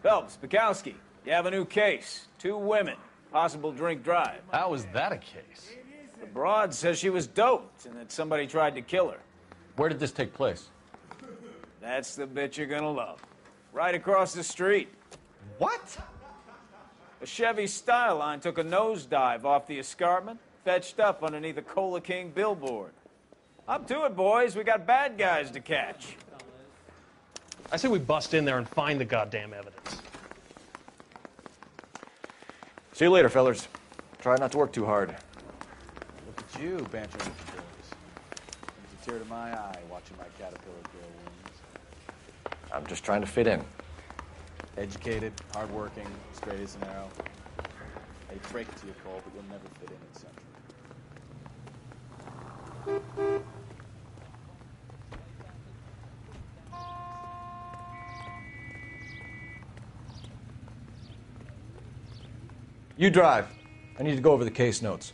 Phelps, Bukowski, you have a new case. 2 women, possible drink drive. How is that a case? The broad says she was doped and that somebody tried to kill her. Where did this take place? That's the bit you're gonna love. Right across the street. What? A Chevy Styline took a nosedive off the escarpment, fetched up underneath a Cola King billboard. Up to it, boys. We got bad guys to catch. I say we bust in there and find the goddamn evidence. See you later, fellers. Try not to work too hard. Look at you, bantering with the boys. Brings a tear to my eye watching my caterpillar grow wings. I'm just trying to fit in. Educated, hardworking, straight as an arrow. I hate to break it to you, Cole, but you'll never fit in Central. You drive. I need to go over the case notes.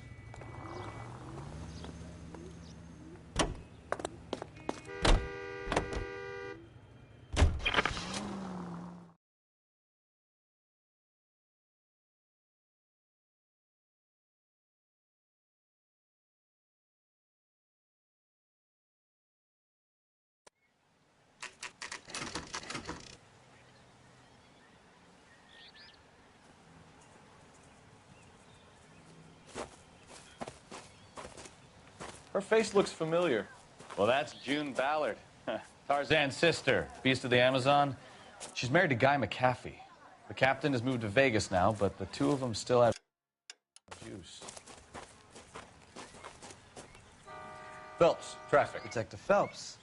Her face looks familiar. Well, that's June Ballard, Tarzan's sister, beast of the Amazon. She's married to Guy McAfee. The captain has moved to Vegas now, but the 2 of them still have juice. Phelps, traffic. Detective Phelps.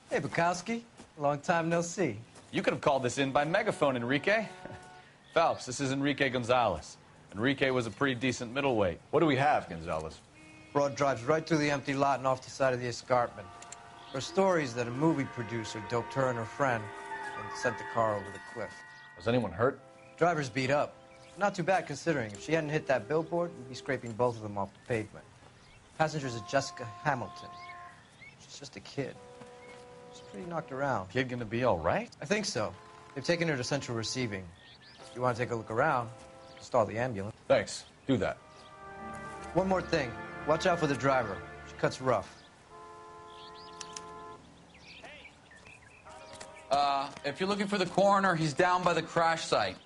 Hey, Bukowski. Long time no see. You could have called this in by megaphone, Enrique. Phelps, this is Enrique Gonzalez. Enrique was a pretty decent middleweight. What do we have, Gonzalez? Broad drives right through the empty lot and off the side of the escarpment. Her story is that a movie producer doped her and her friend and sent the car over the cliff. Was anyone hurt? Driver's beat up. Not too bad considering. If she hadn't hit that billboard, we'd be scraping both of them off the pavement. Passengers are Jessica Hamilton. She's just a kid. She's pretty knocked around. Kid gonna be all right? I think so. They've taken her to central receiving. If you want to take a look around, stall the ambulance. Thanks. Do that. One more thing. Watch out for the driver. She cuts rough. If you're looking for the coroner, he's down by the crash site.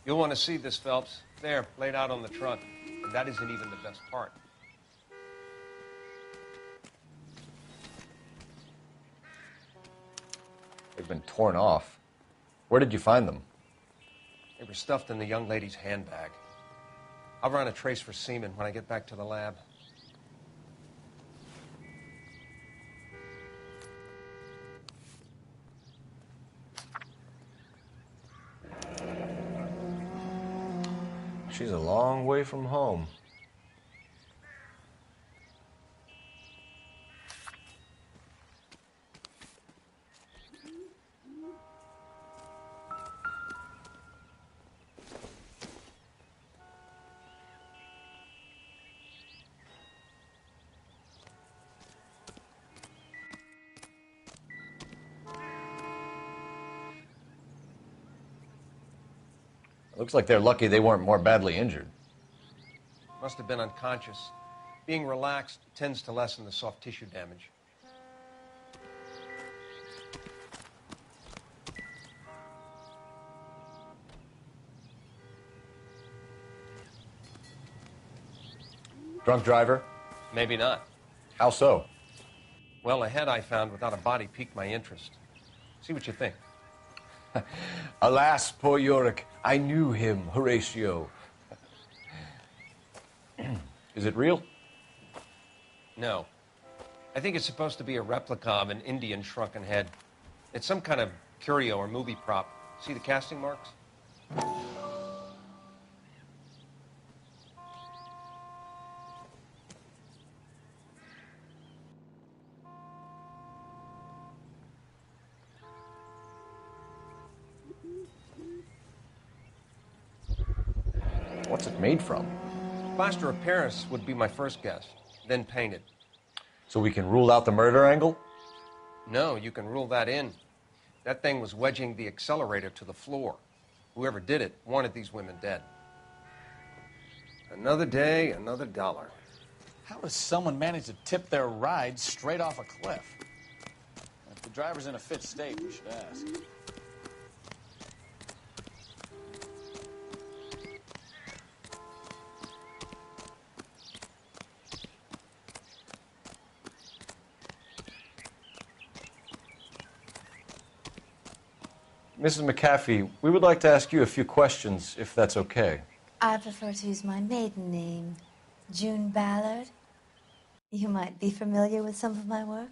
You'll want to see this, Phelps. There, laid out on the trunk. And that isn't even the best part. They've been torn off. Where did you find them? They were stuffed in the young lady's handbag. I'll run a trace for semen when I get back to the lab. She's a long way from home. Looks like they're lucky they weren't more badly injured. Must have been unconscious. Being relaxed tends to lessen the soft tissue damage. Drunk driver? Maybe not. How so? Well, a head I found without a body piqued my interest. See what you think. Alas, poor Yorick, I knew him, Horatio. Is it real? No. I think it's supposed to be a replica of an Indian shrunken head. It's some kind of curio or movie prop. See the casting marks? What's it made from? Plaster of Paris would be my first guess, then painted. So we can rule out the murder angle? No, you can rule that in. That thing was wedging the accelerator to the floor. Whoever did it wanted these women dead. Another day, another dollar. How does someone manage to tip their ride straight off a cliff? If the driver's in a fit state, we should ask. Mrs. McAfee, we would like to ask you a few questions, if that's okay. I prefer to use my maiden name, June Ballard. You might be familiar with some of my work.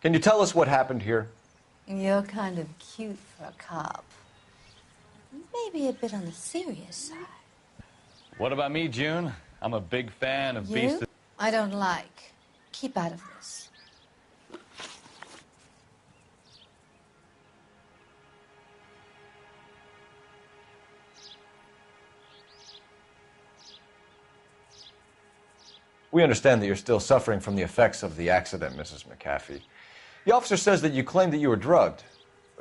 Can you tell us what happened here? You're kind of cute for a cop. Maybe a bit on the serious side. What about me, June? I'm a big fan of Beast. You? I don't like. Keep out of this. We understand that you're still suffering from the effects of the accident, Mrs. McAfee. The officer says that you claimed that you were drugged.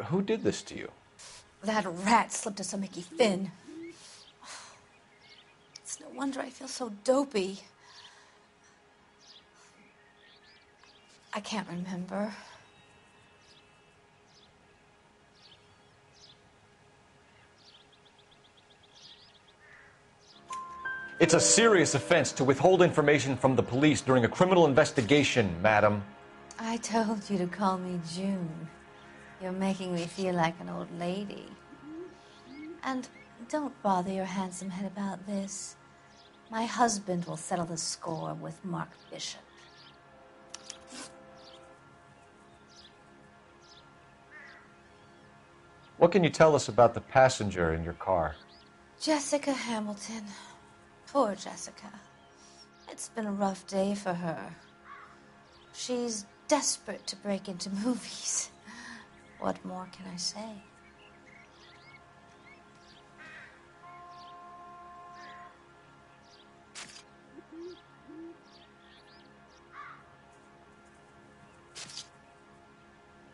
Who did this to you? That rat slipped us a Mickey Finn. It's no wonder I feel so dopey. I can't remember. It's a serious offense to withhold information from the police during a criminal investigation, madam. I told you to call me June. You're making me feel like an old lady. And don't bother your handsome head about this. My husband will settle the score with Mark Bishop. What can you tell us about the passenger in your car? Jessica Hamilton. Poor Jessica. It's been a rough day for her. She's desperate to break into movies. What more can I say?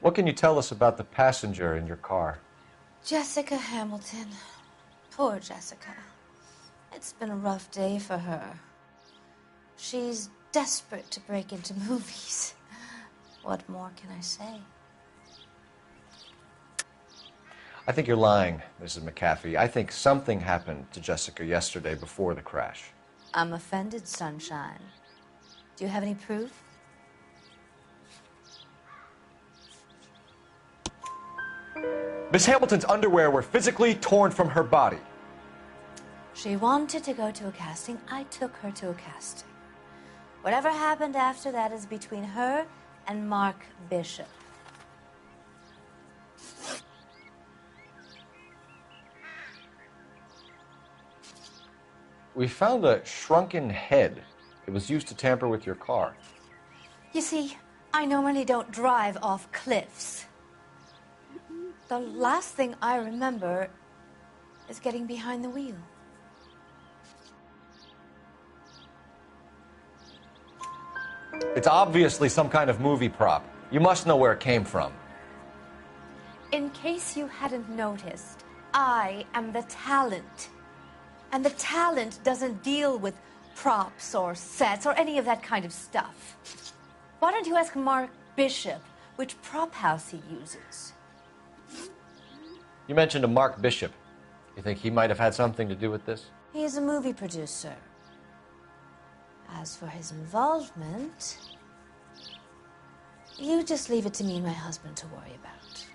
What can you tell us about the passenger in your car? Jessica Hamilton. Poor Jessica. It's been a rough day for her. She's desperate to break into movies. What more can I say? I think you're lying, Mrs. McAfee. I think something happened to Jessica yesterday before the crash. I'm offended, Sunshine. Do you have any proof? Miss Hamilton's underwear were physically torn from her body. She wanted to go to a casting. I took her to a casting. Whatever happened after that is between her and Mark Bishop. We found a shrunken head. It was used to tamper with your car. You see, I normally don't drive off cliffs. The last thing I remember is getting behind the wheel. It's obviously some kind of movie prop. You must know where it came from. In case you hadn't noticed, I am the talent. And the talent doesn't deal with props or sets or any of that kind of stuff. Why don't you ask Mark Bishop which prop house he uses? You mentioned a Mark Bishop. You think he might have had something to do with this? He is a movie producer. As for his involvement, you just leave it to me and my husband to worry about.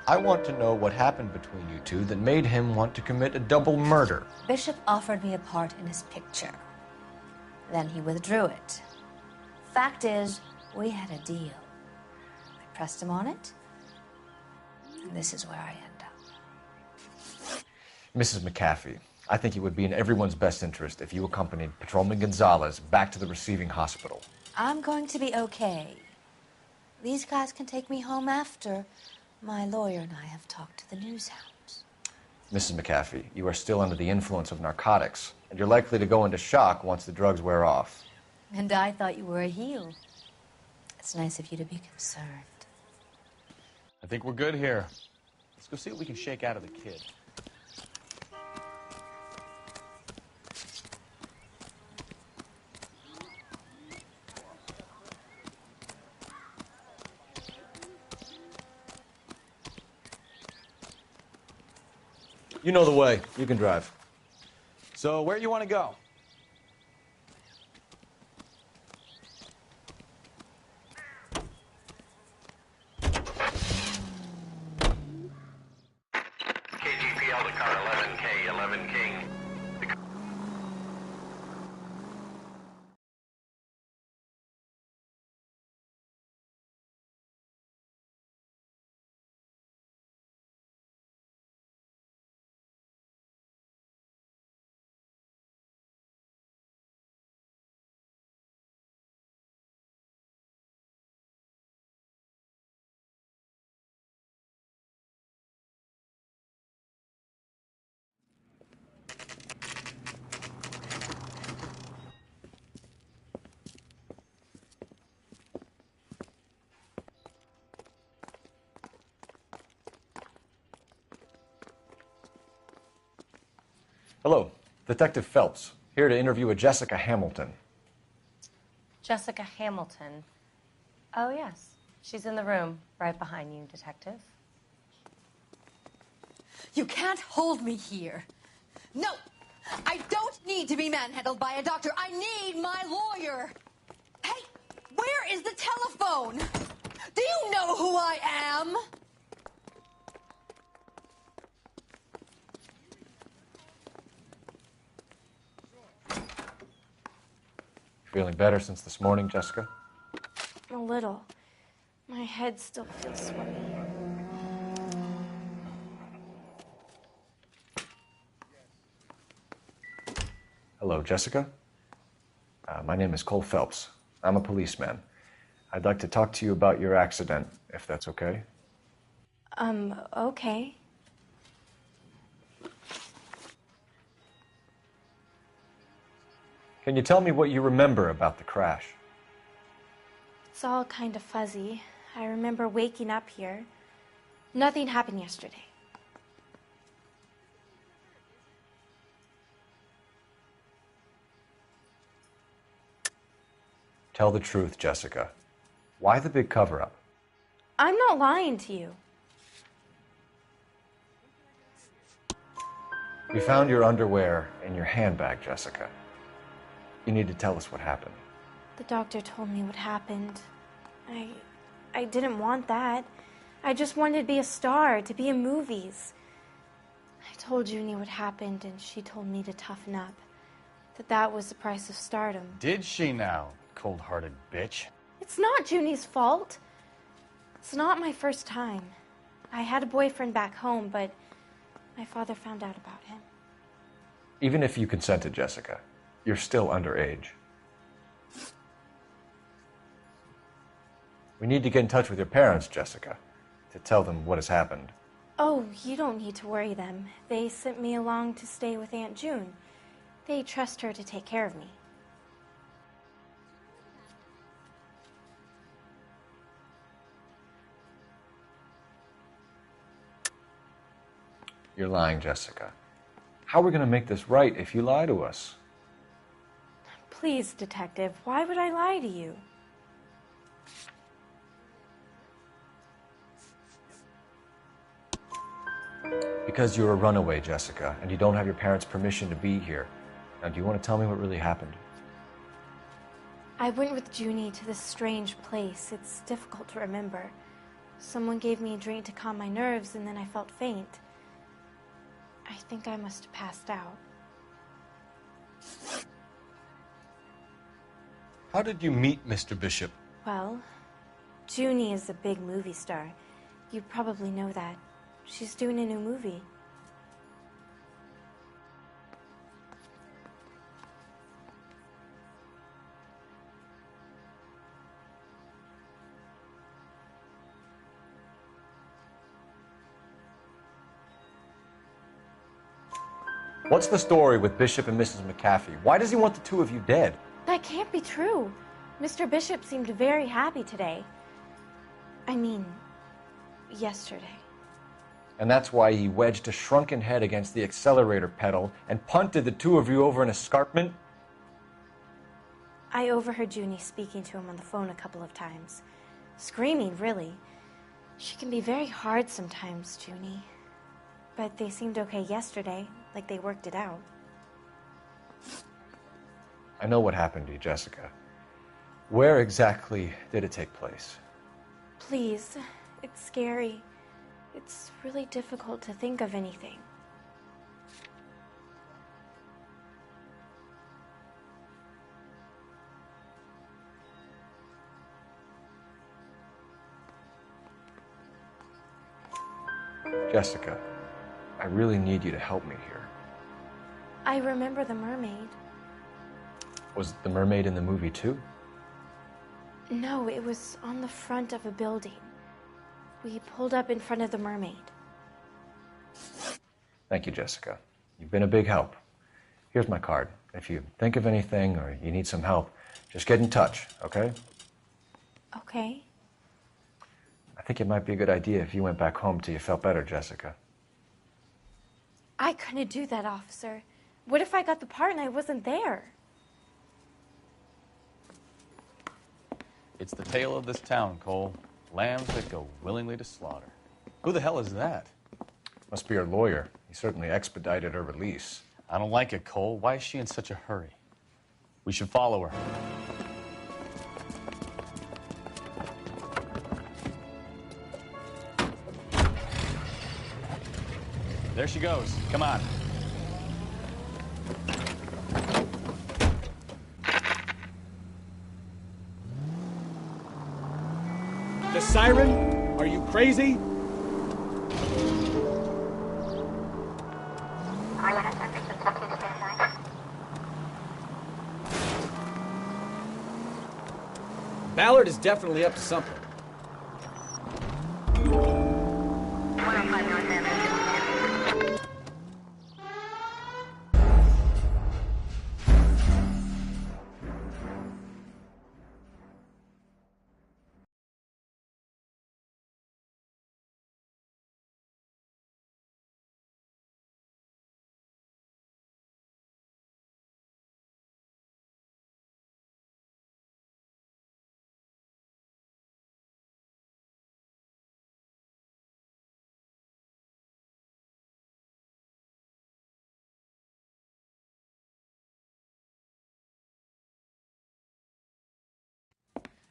I want to know what happened between you two that made him want to commit a double murder. Bishop offered me a part in his picture. Then he withdrew it. Fact is, we had a deal. I pressed him on it, and this is where I end up. Mrs. McAfee, I think it would be in everyone's best interest if you accompanied Patrolman Gonzalez back to the receiving hospital. I'm going to be okay. These guys can take me home after my lawyer and I have talked to the news hounds. Mrs. McAfee, you are still under the influence of narcotics, and you're likely to go into shock once the drugs wear off. And I thought you were a heel. It's nice of you to be concerned. I think we're good here. Let's go see what we can shake out of the kid. You know the way. You can drive. So, where you want to go? KGPL to car 11K, 11 King. Hello, Detective Phelps, here to interview a Jessica Hamilton. Jessica Hamilton. Oh, yes. She's in the room, right behind you, Detective. You can't hold me here. No! I don't need to be manhandled by a doctor. I need my lawyer. Hey, where is the telephone? Do you know who I am? Feeling better since this morning, Jessica? A little. My head still feels sweaty. Hello, Jessica. My name is Cole Phelps. I'm a policeman. I'd like to talk to you about your accident, if that's okay. Okay. Can you tell me what you remember about the crash? It's all kind of fuzzy. I remember waking up here. Nothing happened yesterday. Tell the truth, Jessica. Why the big cover-up? I'm not lying to you. We found your underwear in your handbag, Jessica. You need to tell us what happened. The doctor told me what happened. I didn't want that. I just wanted to be a star, to be in movies. I told Junie what happened, and she told me to toughen up. That was the price of stardom. Did she now, cold-hearted bitch? It's not Junie's fault. It's not my first time. I had a boyfriend back home, but my father found out about him. Even if you consented, Jessica, you're still underage. We need to get in touch with your parents, Jessica, to tell them what has happened. Oh, you don't need to worry them. They sent me along to stay with Aunt June. They trust her to take care of me. You're lying, Jessica. How are we going to make this right if you lie to us? Please, Detective, why would I lie to you? Because you're a runaway, Jessica, and you don't have your parents' permission to be here. Now, do you want to tell me what really happened? I went with Junie to this strange place. It's difficult to remember. Someone gave me a drink to calm my nerves, and then I felt faint. I think I must have passed out. How did you meet Mr. Bishop? Well, Junie is a big movie star. You probably know that. She's doing a new movie. What's the story with Bishop and Mrs. McAfee? Why does he want the two of you dead? That can't be true. Mr. Bishop seemed very happy today. I mean, yesterday. And that's why he wedged a shrunken head against the accelerator pedal and punted the two of you over an escarpment? I overheard Junie speaking to him on the phone a couple of times. Screaming, really. She can be very hard sometimes, Junie. But they seemed okay yesterday, like they worked it out. I know what happened to you, Jessica. Where exactly did it take place? Please, it's scary. It's really difficult to think of anything. Jessica, I really need you to help me here. I remember the mermaid. Was the mermaid in the movie too? No, it was on the front of a building. We pulled up in front of the mermaid. Thank you, Jessica. You've been a big help. Here's my card. If you think of anything or you need some help, just get in touch, okay? Okay. I think it might be a good idea if you went back home till you felt better, Jessica. I couldn't do that, officer. What if I got the part and I wasn't there? It's the tale of this town, Cole. Lambs that go willingly to slaughter. Who the hell is that? Must be her lawyer. He certainly expedited her release. I don't like it, Cole. Why is she in such a hurry? We should follow her. There she goes. Come on. The siren? Are you crazy? Ballard is definitely up to something.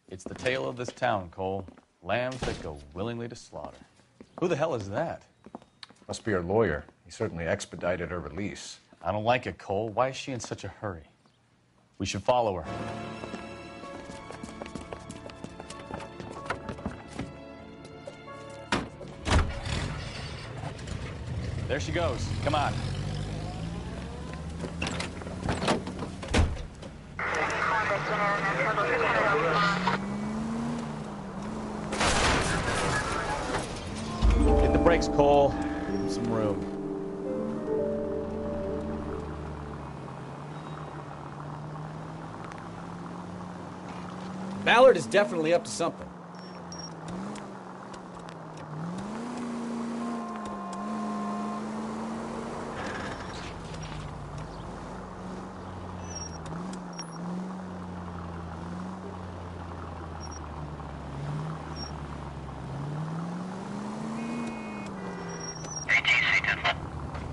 It's the tale of this town, Cole. Lambs that go willingly to slaughter. Who the hell is that? Must be her lawyer. He certainly expedited her release. I don't like it, Cole. Why is she in such a hurry? We should follow her. There she goes. Come on. Hit the brakes, Cole. Give him some room. Ballard is definitely up to something.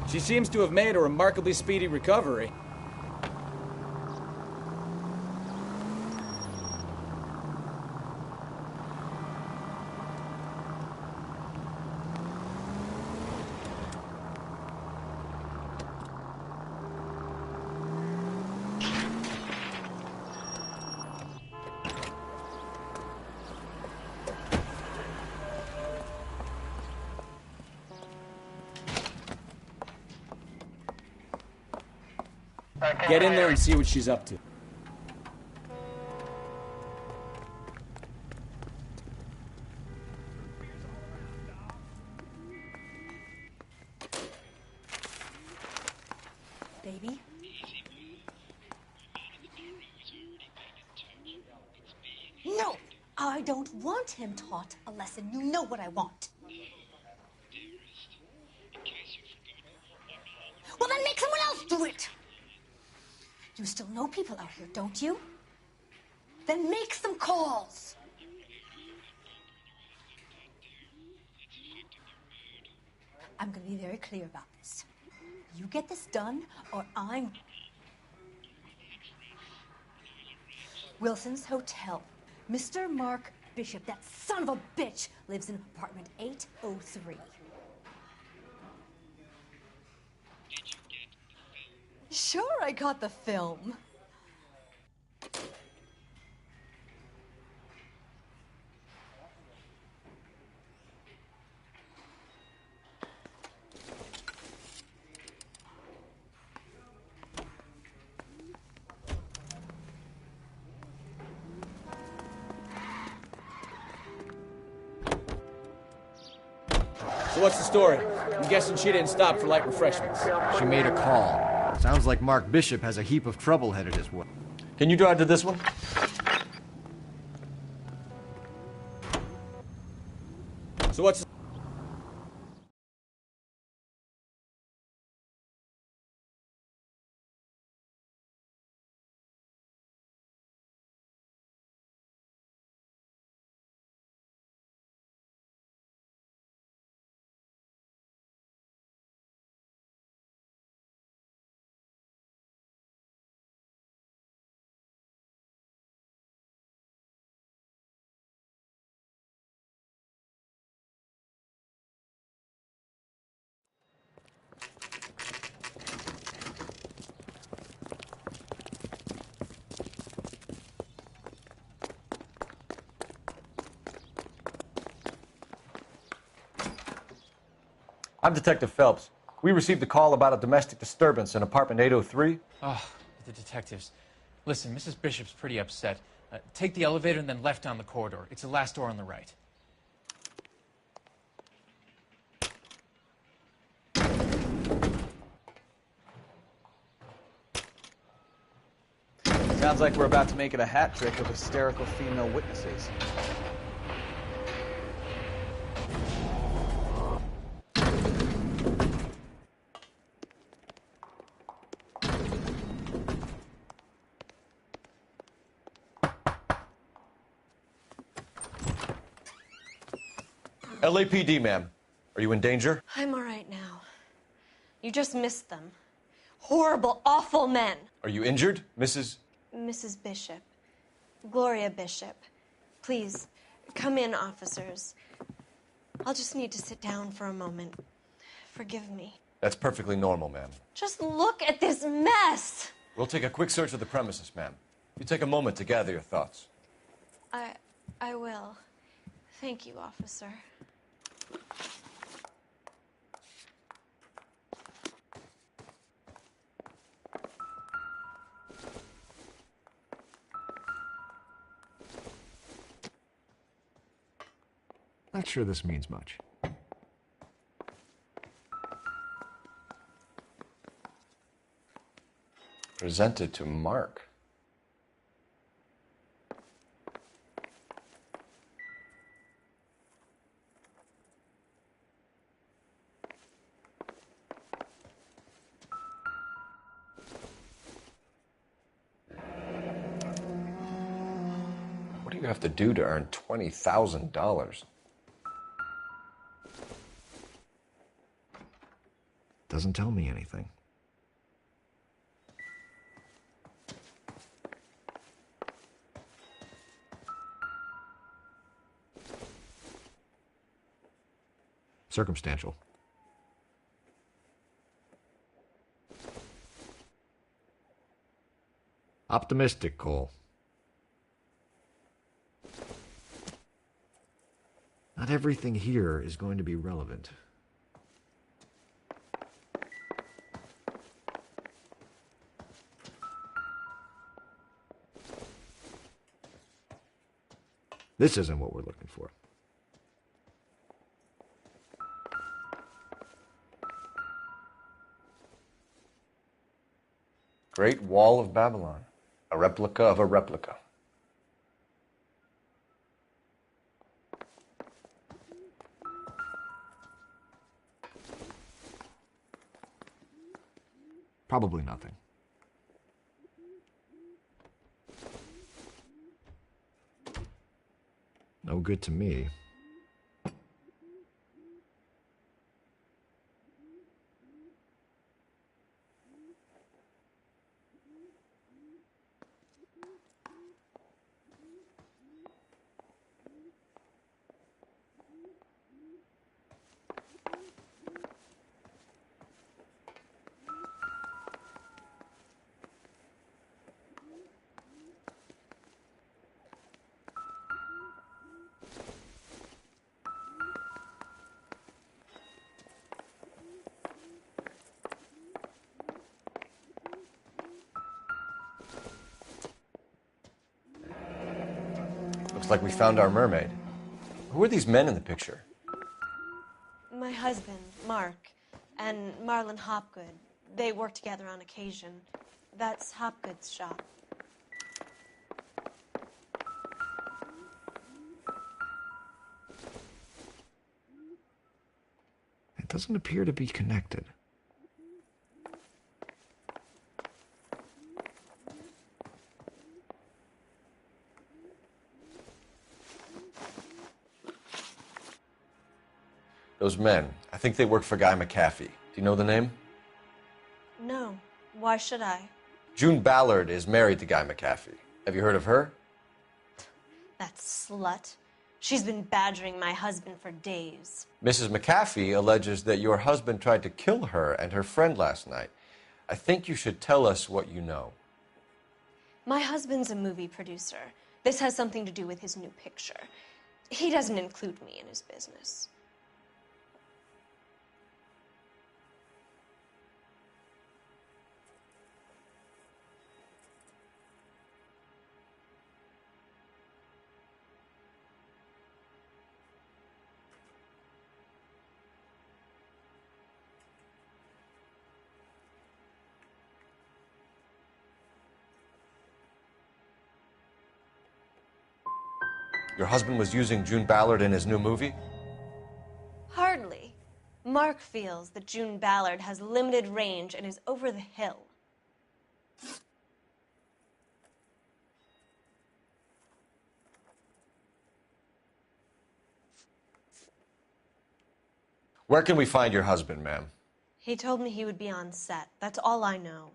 She seems to have made a remarkably speedy recovery. Get in there and see what she's up to. Baby? No! I don't want him taught a lesson. You know what I want. Well, then make someone else do it! You still know people out here, don't you? Then make some calls! I'm gonna be very clear about this. You get this done, or I'm... Wilson's Hotel. Mr. Mark Bishop, that son of a bitch, lives in apartment 803. Sure, I got the film. So what's the story? I'm guessing she didn't stop for light refreshments. She made a call. Sounds like Mark Bishop has a heap of trouble headed his way. Can you drive to this one? So what's... I'm Detective Phelps. We received a call about a domestic disturbance in apartment 803. Oh, the detectives. Listen, Mrs. Bishop's pretty upset. Take the elevator and then left down the corridor. It's the last door on the right. Sounds like we're about to make it a hat trick of hysterical female witnesses. LAPD, ma'am. Are you in danger? I'm all right now. You just missed them. Horrible, awful men. Are you injured, Mrs.? Mrs. Bishop. Gloria Bishop. Please, come in, officers. I'll just need to sit down for a moment. Forgive me. That's perfectly normal, ma'am. Just look at this mess! We'll take a quick search of the premises, ma'am. You take a moment to gather your thoughts. I will. Thank you, officer. Not sure this means much. Presented to Mark. What do you have to do to earn $20,000? Doesn't tell me anything. Circumstantial. Optimistic, Cole. Not everything here is going to be relevant. This isn't what we're looking for. Great Wall of Babylon. A replica of a replica. Probably nothing. No good to me. Looks like we found our mermaid. Who are these men in the picture? My husband, Mark, and Marlon Hopgood. They work together on occasion. That's Hopgood's shop. It doesn't appear to be connected. Those men, I think they work for Guy McAfee. Do you know the name? No. Why should I? June Ballard is married to Guy McAfee. Have you heard of her? That slut. She's been badgering my husband for days. Mrs. McAfee alleges that your husband tried to kill her and her friend last night. I think you should tell us what you know. My husband's a movie producer. This has something to do with his new picture. He doesn't include me in his business. Your husband was using June Ballard in his new movie? Hardly. Mark feels that June Ballard has limited range and is over the hill. Where can we find your husband, ma'am? He told me he would be on set. That's all I know.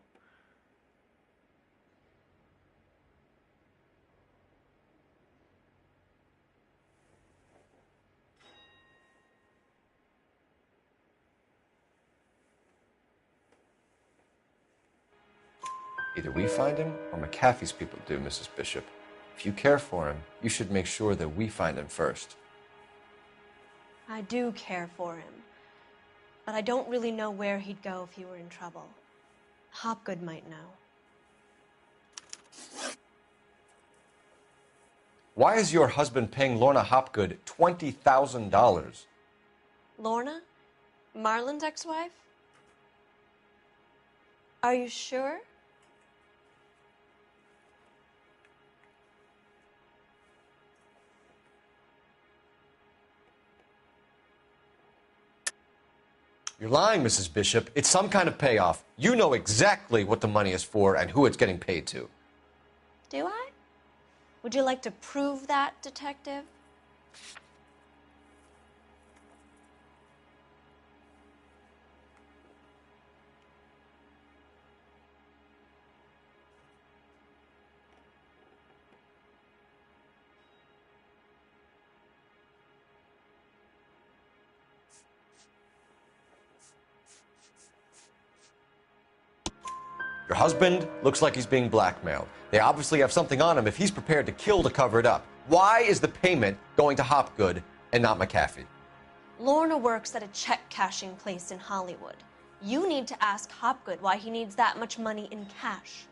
Either we find him or McAfee's people do, Mrs. Bishop. If you care for him, you should make sure that we find him first. I do care for him. But I don't really know where he'd go if he were in trouble. Hopgood might know. Why is your husband paying Lorna Hopgood $20,000? Lorna? Marlon's ex-wife? Are you sure? You're lying, Mrs. Bishop. It's some kind of payoff. You know exactly what the money is for and who it's getting paid to. Do I? Would you like to prove that, Detective? Your husband looks like he's being blackmailed. They obviously have something on him if he's prepared to kill to cover it up. Why is the payment going to Hopgood and not McAfee? Lorna works at a check-cashing place in Hollywood. You need to ask Hopgood why he needs that much money in cash.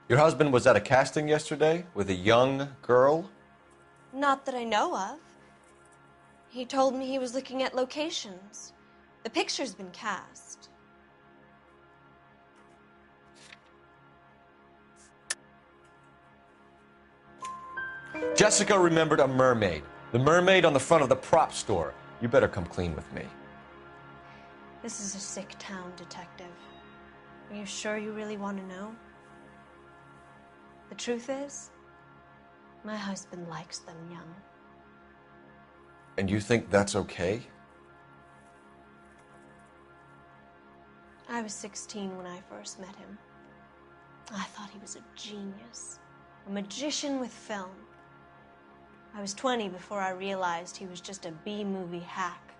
Your husband was at a casting yesterday with a young girl? Not that I know of. He told me he was looking at locations. The picture's been cast. Jessica remembered a mermaid. The mermaid on the front of the prop store. You better come clean with me. This is a sick town, Detective. Are you sure you really want to know? The truth is, my husband likes them young. And you think that's okay? I was 16 when I first met him. I thought he was a genius, a magician with film. I was 20 before I realized he was just a B-movie hack.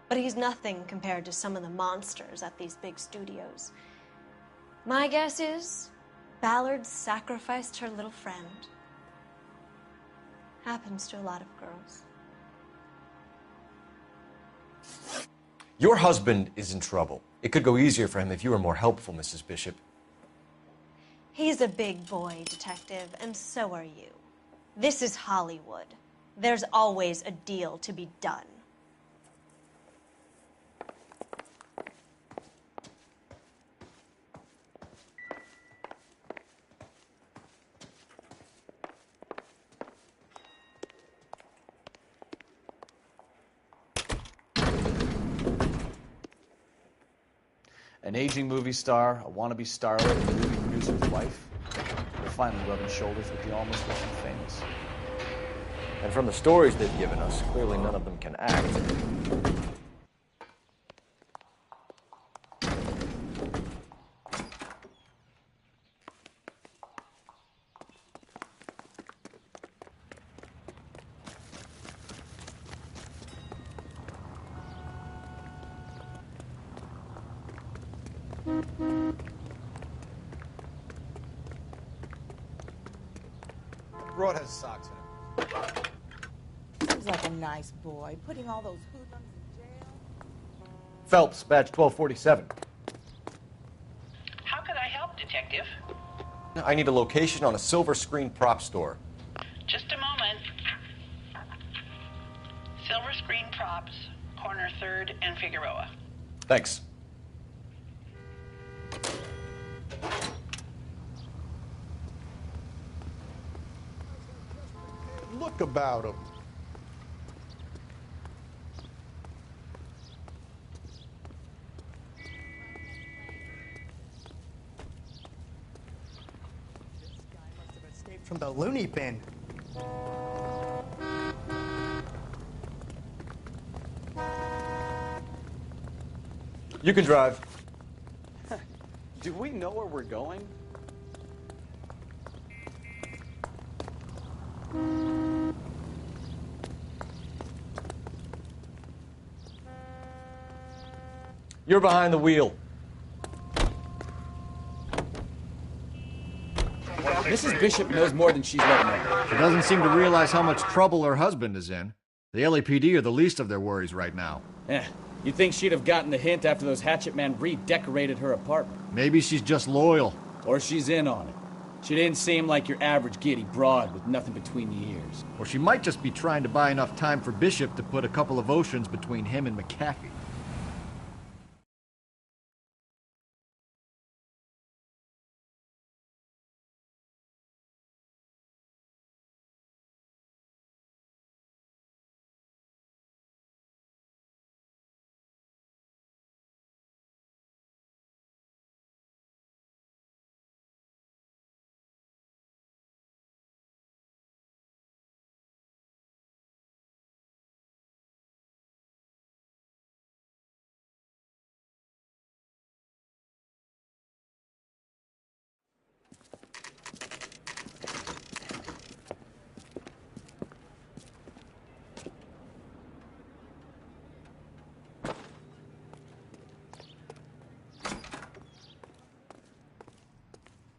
But he's nothing compared to some of the monsters at these big studios. My guess is Ballard sacrificed her little friend. Happens to a lot of girls. Your husband is in trouble. It could go easier for him if you were more helpful, Mrs. Bishop. He's a big boy, Detective, and so are you. This is Hollywood. There's always a deal to be done. An aging movie star, a wannabe starlet, and a movie producer's wife. They're finally rubbing shoulders with the almost rich and famous. And from the stories they've given us, clearly none of them can act. Broad has socks in him. Seems like a nice boy, putting all those hoodlums in jail. Phelps, badge 1247. How can I help, Detective? I need a location on a silver screen prop store. Just a moment. Silver Screen Props, corner 3rd and Figueroa. Thanks. Look about him. From the loony bin. You can drive. Do we know where we're going? You're behind the wheel. Mrs. Bishop knows more than she's letting on. She doesn't seem to realize how much trouble her husband is in. The LAPD are the least of their worries right now. You'd think she'd have gotten the hint after those hatchet men redecorated her apartment. Maybe she's just loyal. Or she's in on it. She didn't seem like your average giddy broad with nothing between the ears. Or she might just be trying to buy enough time for Bishop to put a couple of oceans between him and McAfee.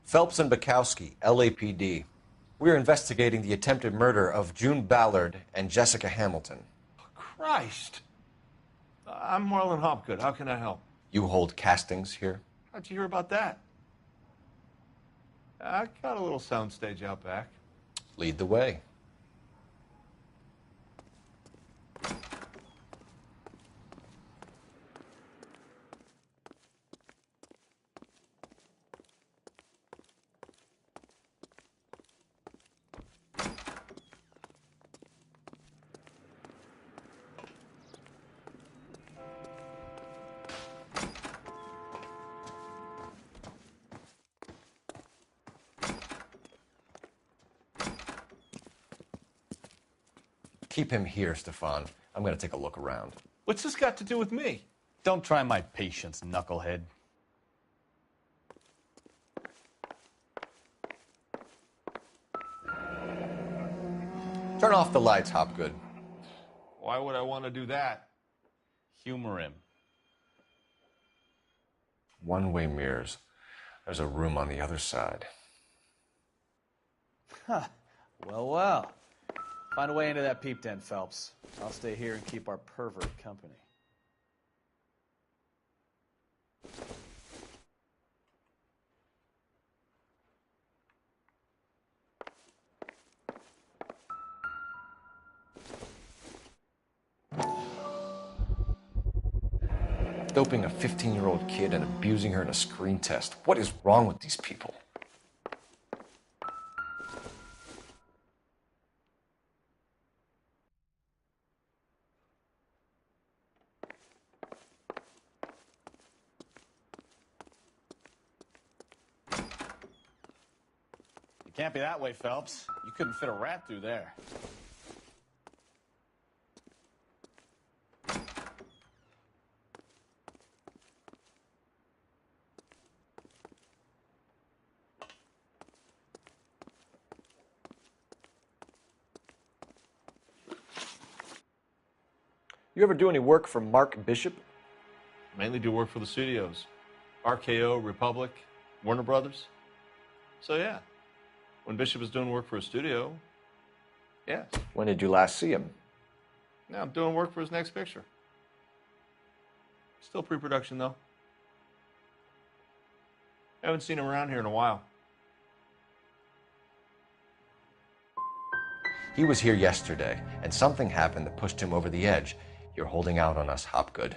Phelps and Bukowski, LAPD. We're investigating the attempted murder of June Ballard and Jessica Hamilton. Christ. I'm Marlon Hopgood. How can I help? You hold castings here? How'd you hear about that? I got a little soundstage out back. Lead the way. Keep him here, Stefan. I'm going to take a look around. What's this got to do with me? Don't try my patience, knucklehead. Turn off the lights, Hopgood. Why would I want to do that? Humor him. One-way mirrors. There's a room on the other side. Huh. Well, well. Find a way into that peep den, Phelps. I'll stay here and keep our pervert company. Doping a 15-year-old kid and abusing her in a screen test. What is wrong with these people? It can't be that way, Phelps. You couldn't fit a rat through there. You ever do any work for Mark Bishop? Mainly do work for the studios. RKO, Republic, Warner Brothers. So yeah, when Bishop is doing work for a studio, yes. When did you last see him? Now I'm doing work for his next picture. Still pre-production though. Haven't seen him around here in a while. He was here yesterday, and something happened that pushed him over the edge. You're holding out on us, Hopgood.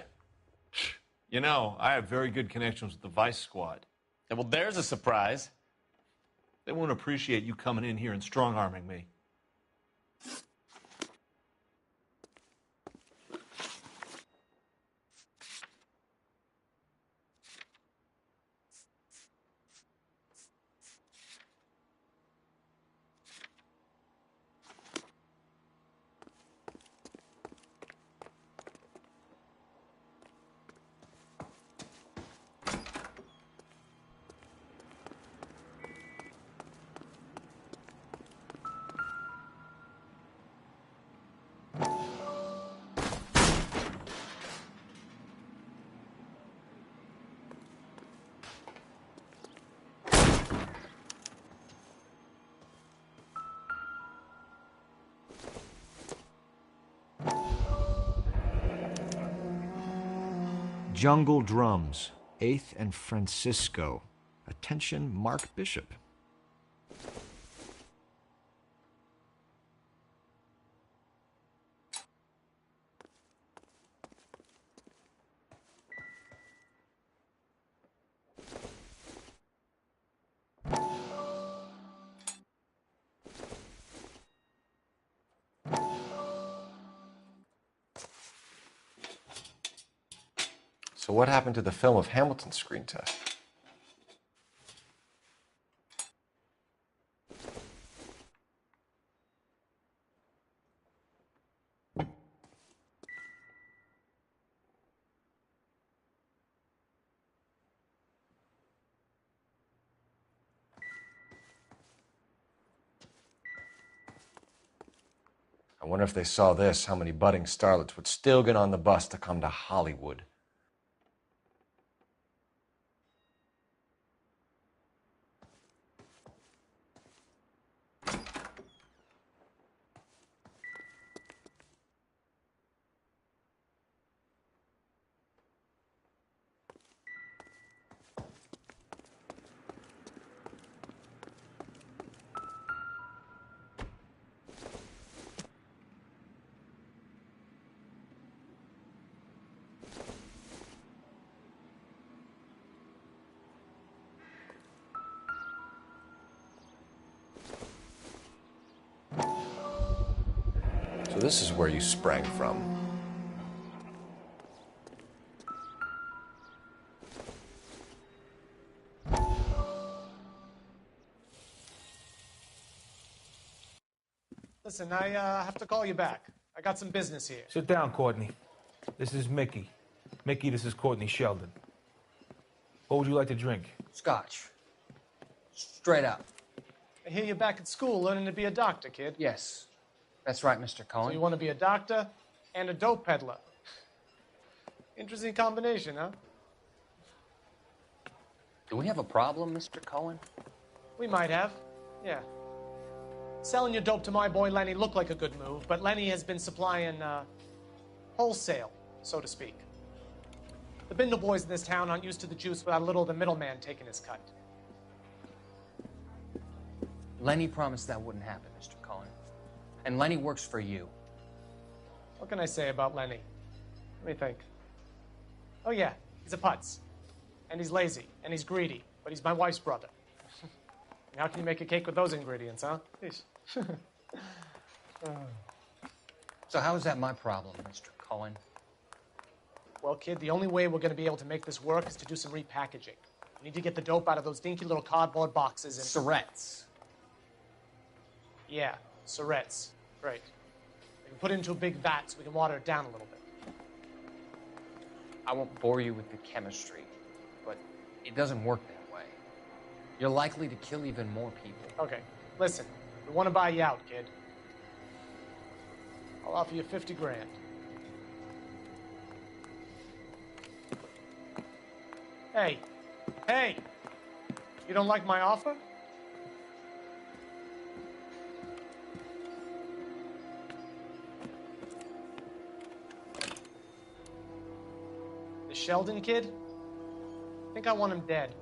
You know, I have very good connections with the Vice Squad. Yeah, well, there's a surprise. They won't appreciate you coming in here and strong-arming me. Jungle Drums, 8th and Francisco. Attention, Mark Bishop. So what happened to the film of Hamilton's screen test? I wonder if they saw this, how many budding starlets would still get on the bus to come to Hollywood. this is where you sprang from. Listen, I have to call you back. I got some business here. Sit down, Courtney. This is Mickey. Mickey, this is Courtney Sheldon. What would you like to drink? Scotch. Straight up. I hear you're back at school learning to be a doctor, kid. Yes. That's right, Mr. Cohen. So you want to be a doctor and a dope peddler. Interesting combination, huh? Do we have a problem, Mr. Cohen? We might have, yeah. Selling your dope to my boy Lenny looked like a good move, but Lenny has been supplying wholesale, so to speak. The Bindle boys in this town aren't used to the juice without a little of the middleman taking his cut. Lenny promised that wouldn't happen, Mr. Cohen. And Lenny works for you. What can I say about Lenny? Let me think. Oh yeah, he's a putz. And he's lazy, and he's greedy, but he's my wife's brother. How can you make a cake with those ingredients, huh? So how is that my problem, Mr. Cohen? Well, kid, the only way we're going to be able to make this work is to do some repackaging. We need to get the dope out of those dinky little cardboard boxes and... Syrettes. Yeah, syrettes. Great. We can put it into a big vat so we can water it down a little bit. I won't bore you with the chemistry, but it doesn't work that way. You're likely to kill even more people. Okay, listen. We want to buy you out, kid. I'll offer you 50 grand. Hey. Hey! You don't like my offer? The Sheldon kid? I think I want him dead.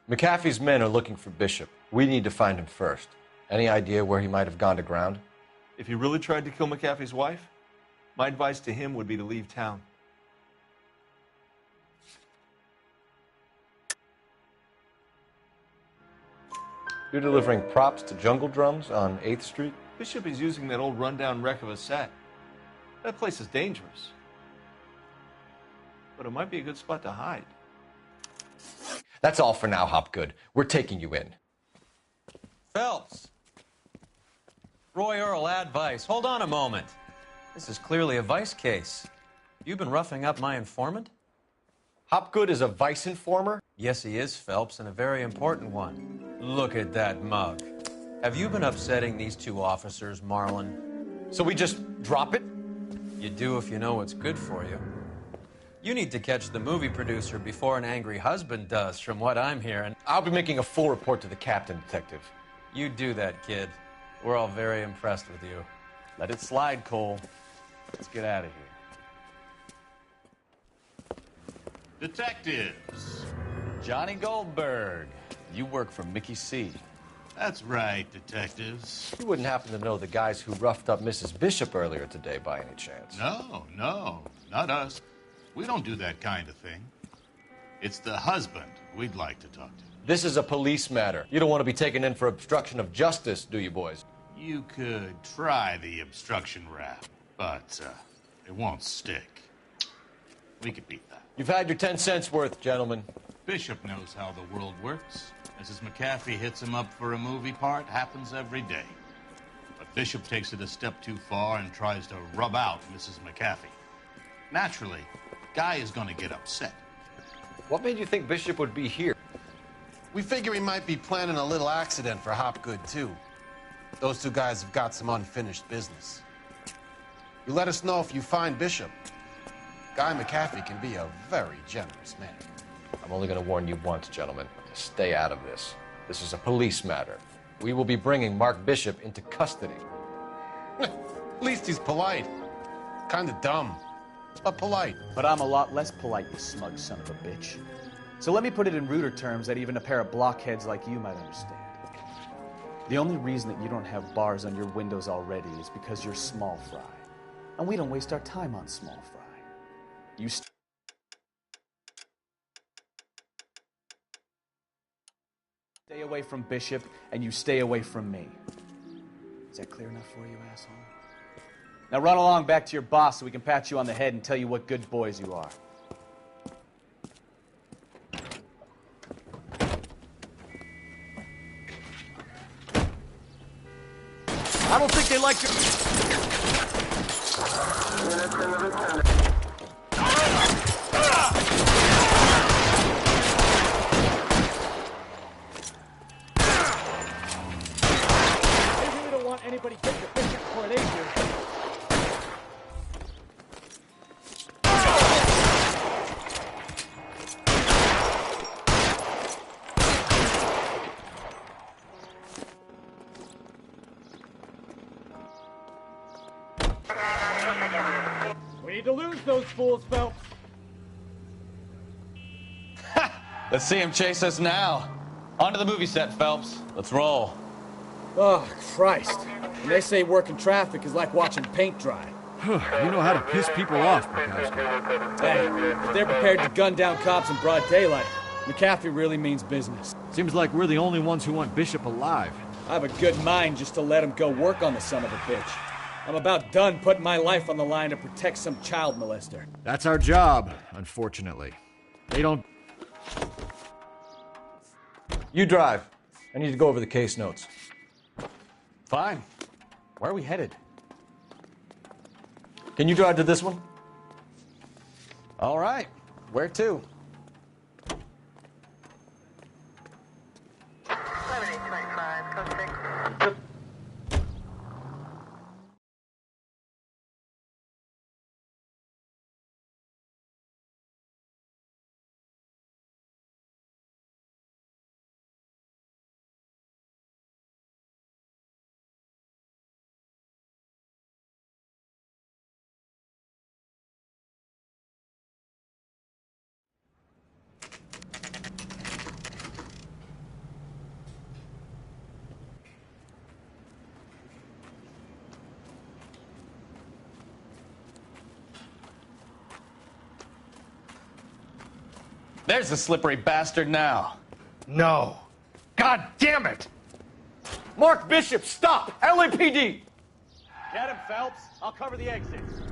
McAfee's men are looking for Bishop. We need to find him first. Any idea where he might have gone to ground? If he really tried to kill McAfee's wife, my advice to him would be to leave town. You're delivering props to Jungle Drums on 8th Street? Bishop is using that old rundown wreck of a set. That place is dangerous. But it might be a good spot to hide. That's all for now, Hopgood. We're taking you in. Phelps. Roy Earl, ad vice. Hold on a moment. This is clearly a vice case. You've been roughing up my informant? Hopgood is a vice informer? Yes, he is, Phelps, and a very important one. Look at that mug. Have you been upsetting these two officers, Marlin? So we just drop it? You do if you know what's good for you. You need to catch the movie producer before an angry husband does, from what I'm hearing. I'll be making a full report to the captain, Detective. You do that, kid. We're all very impressed with you. Let it slide, Cole. Let's get out of here. Detectives. Johnny Goldberg. You work for Mickey C. That's right, detectives. You wouldn't happen to know the guys who roughed up Mrs. Bishop earlier today by any chance? No, not us. We don't do that kind of thing. It's the husband we'd like to talk to. This is a police matter. You don't want to be taken in for obstruction of justice, do you, boys? You could try the obstruction rap, but it won't stick. We could beat that. You've had your 10 cents worth, gentlemen. Bishop knows how the world works. Mrs. McAfee hits him up for a movie part. Happens every day. But Bishop takes it a step too far and tries to rub out Mrs. McAfee. Naturally, Guy is going to get upset. What made you think Bishop would be here? We figure he might be planning a little accident for Hopgood, too. Those two guys have got some unfinished business. You let us know if you find Bishop. Guy McAfee can be a very generous man. I'm only going to warn you once, gentlemen. Stay out of this. This is a police matter. We will be bringing Mark Bishop into custody. At least he's polite. Kind of dumb, but polite. But I'm a lot less polite, you smug son of a bitch. So let me put it in ruder terms that even a pair of blockheads like you might understand. The only reason that you don't have bars on your windows already is because you're small fry. And we don't waste our time on small fry. You stay away from Bishop, and you stay away from me. Is that clear enough for you, asshole? Now run along back to your boss so we can pat you on the head and tell you what good boys you are. I don't think they like your... Maybe we don't want anybody getting the Bishop before they do. We need to lose those fools, Phelps. Let's see him chase us now. On to the movie set, Phelps. Let's roll. Oh, Christ. When they say working traffic is like watching paint dry. You know how to piss people off, McCaffrey. Hey, if they're prepared to gun down cops in broad daylight, McAfee really means business. Seems like we're the only ones who want Bishop alive. I have a good mind just to let him go work on the son of a bitch. I'm about done putting my life on the line to protect some child molester. That's our job, unfortunately. They don't... You drive. I need to go over the case notes. Fine. Where are we headed? Can you drive to this one? All right. Where to? There's the slippery bastard now. No. God damn it! Mark Bishop, stop! LAPD! Get him, Phelps. I'll cover the exits.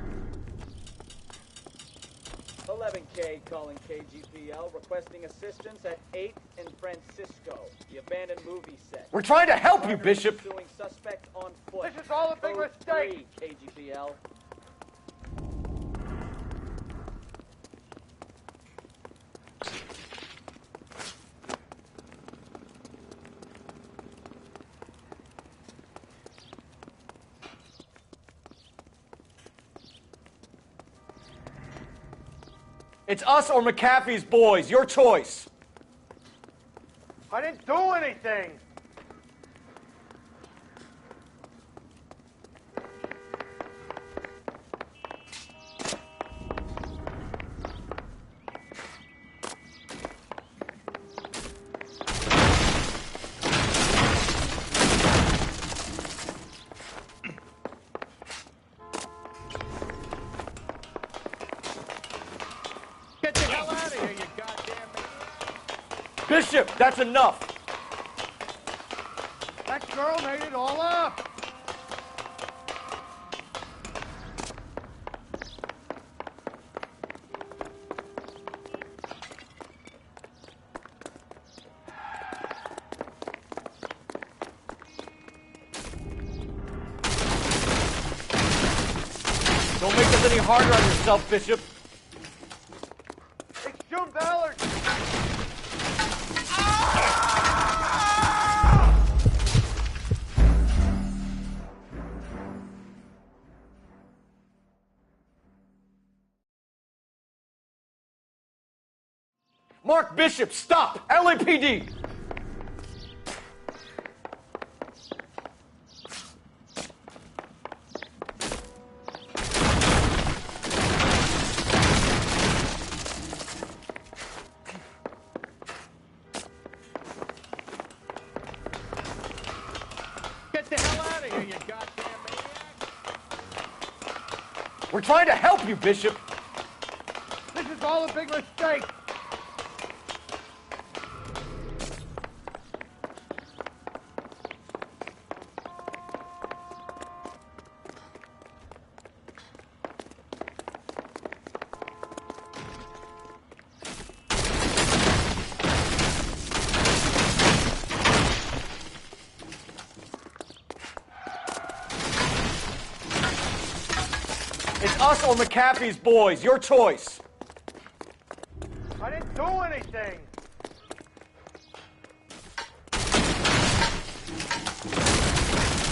11K calling KGPL, requesting assistance at 8th and Francisco, the abandoned movie set. We're trying to help you, Bishop! Pursuing suspect on foot. This is all a big Code mistake. 3, KGPL. It's us or McAfee's boys. Your choice. I didn't do anything. Get the hell out of here, you goddamn... Bishop, that's enough. That girl made it all up! Don't make this any harder on yourself, Bishop. It's June Ballard. Mark Bishop, stop! LAPD! Get the hell out of here, you goddamn maniac! We're trying to help you, Bishop! This is all a big mistake! It's us or McAfee's boys. Your choice. I didn't do anything!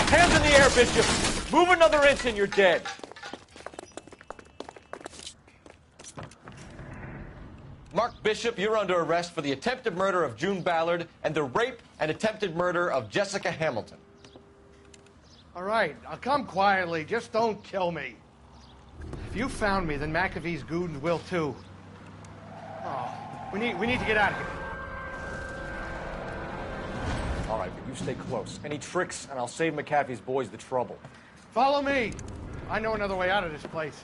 Hands in the air, Bishop. Move another inch and you're dead. Mark Bishop, you're under arrest for the attempted murder of June Ballard and the rape and attempted murder of Jessica Hamilton. All right, I'll come quietly. Just don't kill me. If you found me, then McAfee's goons will too. Oh, we need to get out of here. All right, but you stay close. Any tricks, and I'll save McAfee's boys the trouble. Follow me. I know another way out of this place.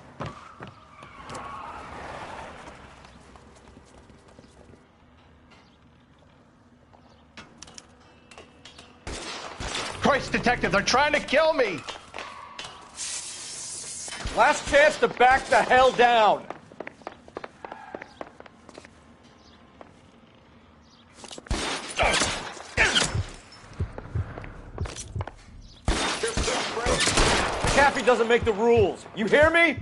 Christ, Detective, they're trying to kill me! Last chance to back the hell down. McAfee doesn't make the rules. You hear me?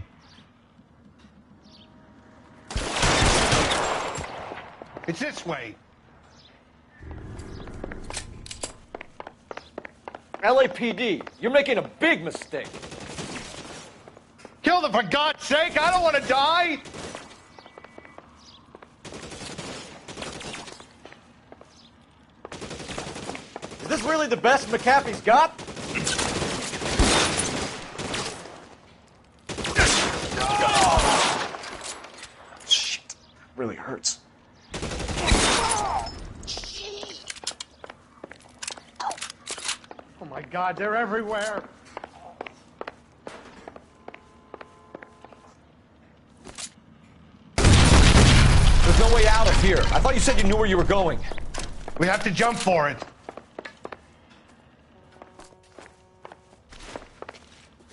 It's this way. LAPD, you're making a big mistake. Kill them for God's sake! I don't want to die! Is this really the best McAfee's got? Shit. Really hurts. Oh my God, they're everywhere! There's no way out of here. I thought you said you knew where you were going. We have to jump for it.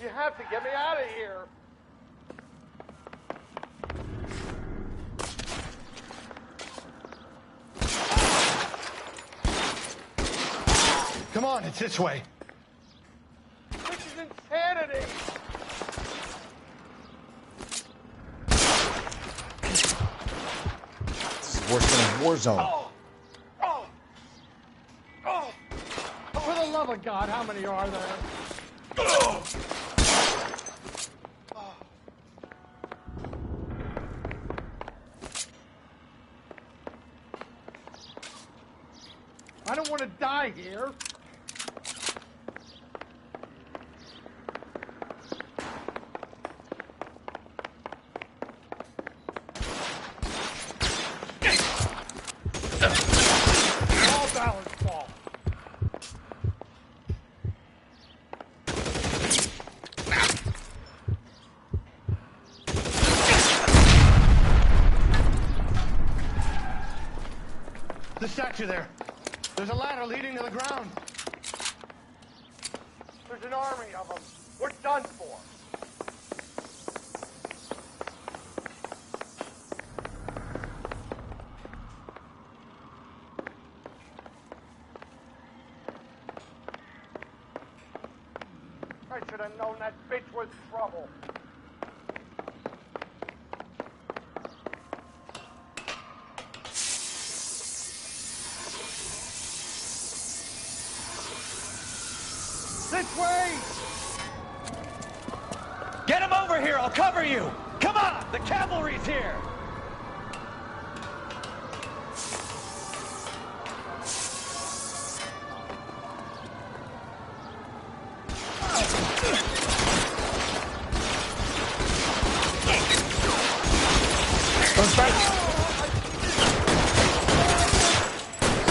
You have to get me out of here. Come on, it's this way. This is insanity. Worse than a war zone. For the love of God, how many are there? I don't want to die here. All balance fall. The statue there. There's a ladder leading to the ground. There's an army of them. We're done for. I should have known that bitch was trouble. This way! Get him over here! I'll cover you! Come on! The cavalry's here!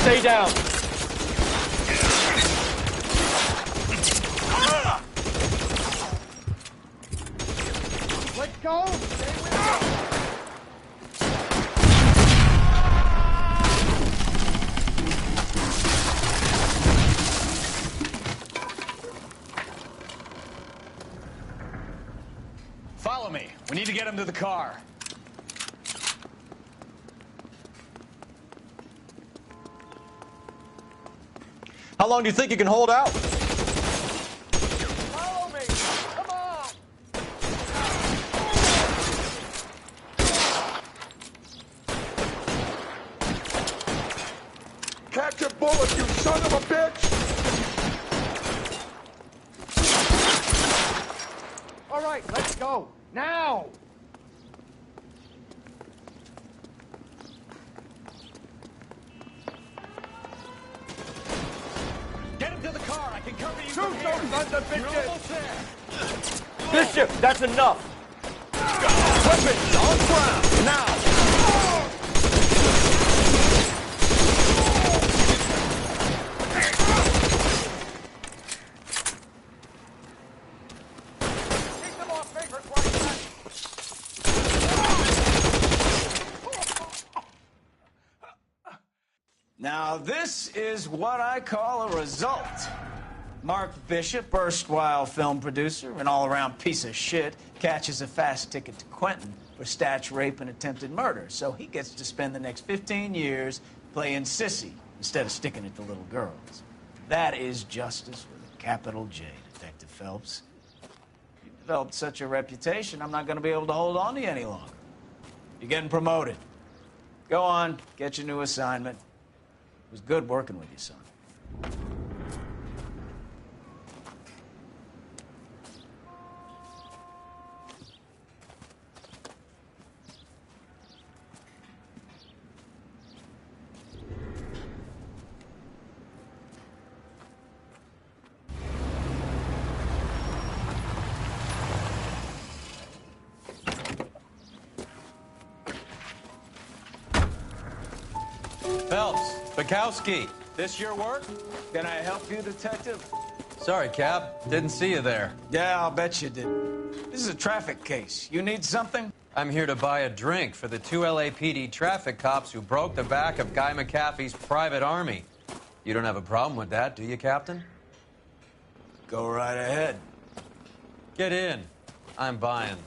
Stay down. Let go! Stay with me! Follow me. We need to get him to the car. How long do you think you can hold out? Follow me! Come on! Catch a bullet, you son of a bitch! All right, let's go. Now! Get him to the car. I can cover you. Shoot those sons of You're bitches! almost there. Bishop, that's enough. Weapons on ground, now. Keep them off me for 20 seconds. Now, this is what I call a result. Mark Bishop, erstwhile film producer and all-around piece of shit, catches a fast ticket to Quentin for statch rape and attempted murder. So he gets to spend the next 15 years playing sissy instead of sticking it to little girls. That is justice with a capital J, Detective Phelps. You've developed such a reputation, I'm not going to be able to hold on to you any longer. You're getting promoted. Go on, get your new assignment. It was good working with you, son. Phelps, Bukowski, this your work? Can I help you, Detective? Sorry, Cap. Didn't see you there. Yeah, I'll bet you didn't. This is a traffic case. You need something? I'm here to buy a drink for the 2 LAPD traffic cops who broke the back of Guy McAfee's private army. You don't have a problem with that, do you, Captain? Go right ahead. Get in. I'm buying.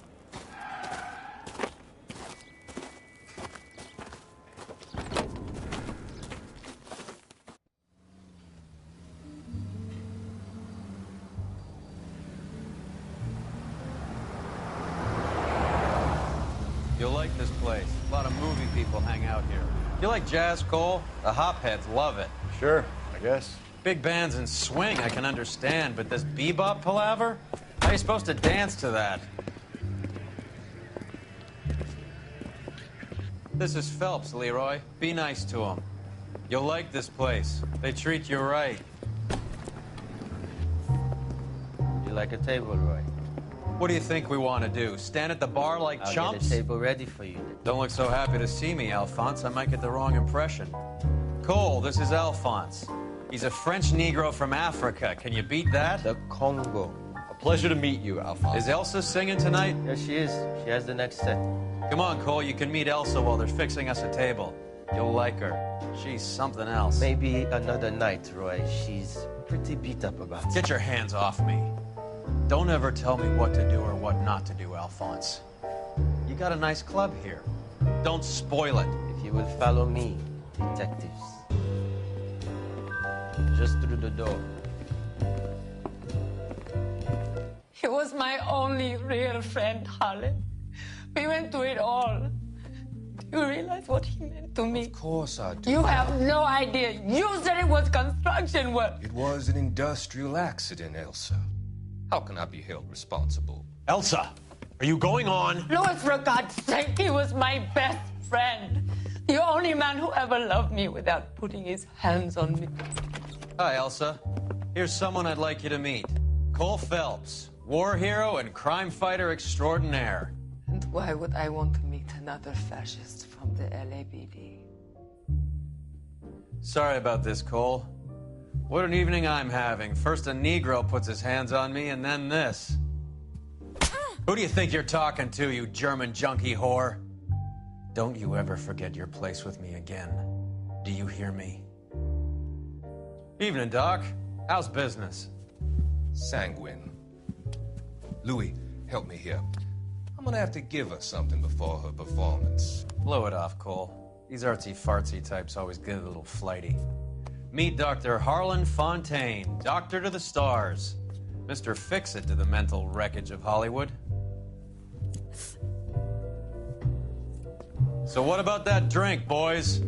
You'll like this place. A lot of movie people hang out here. You like jazz, Cole? The hopheads love it. Sure, I guess. Big bands and swing I can understand, but this bebop palaver? How are you supposed to dance to that? This is Phelps, Leroy. Be nice to him. You'll like this place. They treat you right. You like a table, Roy? What do you think we want to do? Stand at the bar like I'll chumps? get a table ready for you. Don't look so happy to see me, Alphonse. I might get the wrong impression. Cole, this is Alphonse. He's a French Negro from Africa. Can you beat that? The Congo. A pleasure to meet you, Alphonse. Is Elsa singing tonight? Yes, she is. She has the next set. Come on, Cole. You can meet Elsa while they're fixing us a table. You'll like her. She's something else. Maybe another night, Roy. She's pretty beat up about it. Get your hands off me. Don't ever tell me what to do or what not to do, Alphonse. You got a nice club here. Don't spoil it. If you will follow me, detectives. Just through the door. He was my only real friend, Harlan. We went through it all. Do you realize what he meant to me? Of course I do. You have no idea. You said it was construction work. It was an industrial accident, Elsa. How can I be held responsible? Elsa, are you going on? Louis, for God's sake, he was my best friend. The only man who ever loved me without putting his hands on me. Hi, Elsa. Here's someone I'd like you to meet. Cole Phelps, war hero and crime fighter extraordinaire. And why would I want to meet another fascist from the LAPD? Sorry about this, Cole. What an evening I'm having. First a Negro puts his hands on me, and then this. Who do you think you're talking to, you German junkie whore? Don't you ever forget your place with me again. Do you hear me? Evening, Doc. How's business? Sanguine. Louis, help me here. I'm gonna have to give her something before her performance. Blow it off, Cole. These artsy-fartsy types always get a little flighty. Meet Dr. Harlan Fontaine, doctor to the stars. Mr. Fix-It to the mental wreckage of Hollywood. So what about that drink, boys?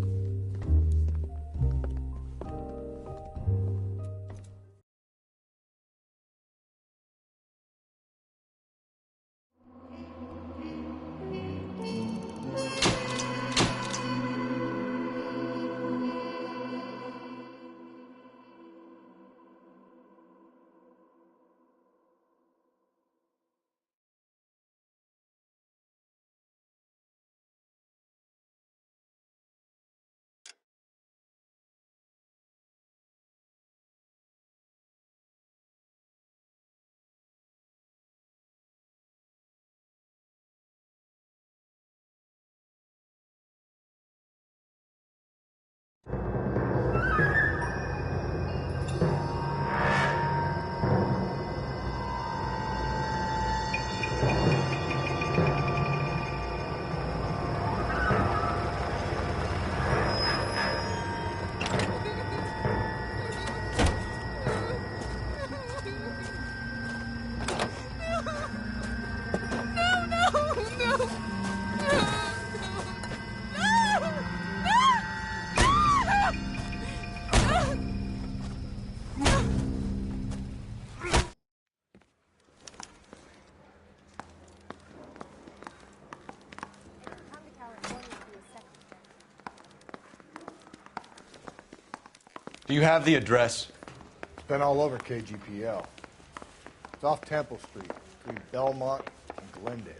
Do you have the address? It's been all over KGPL. It's off Temple Street, between Belmont and Glendale.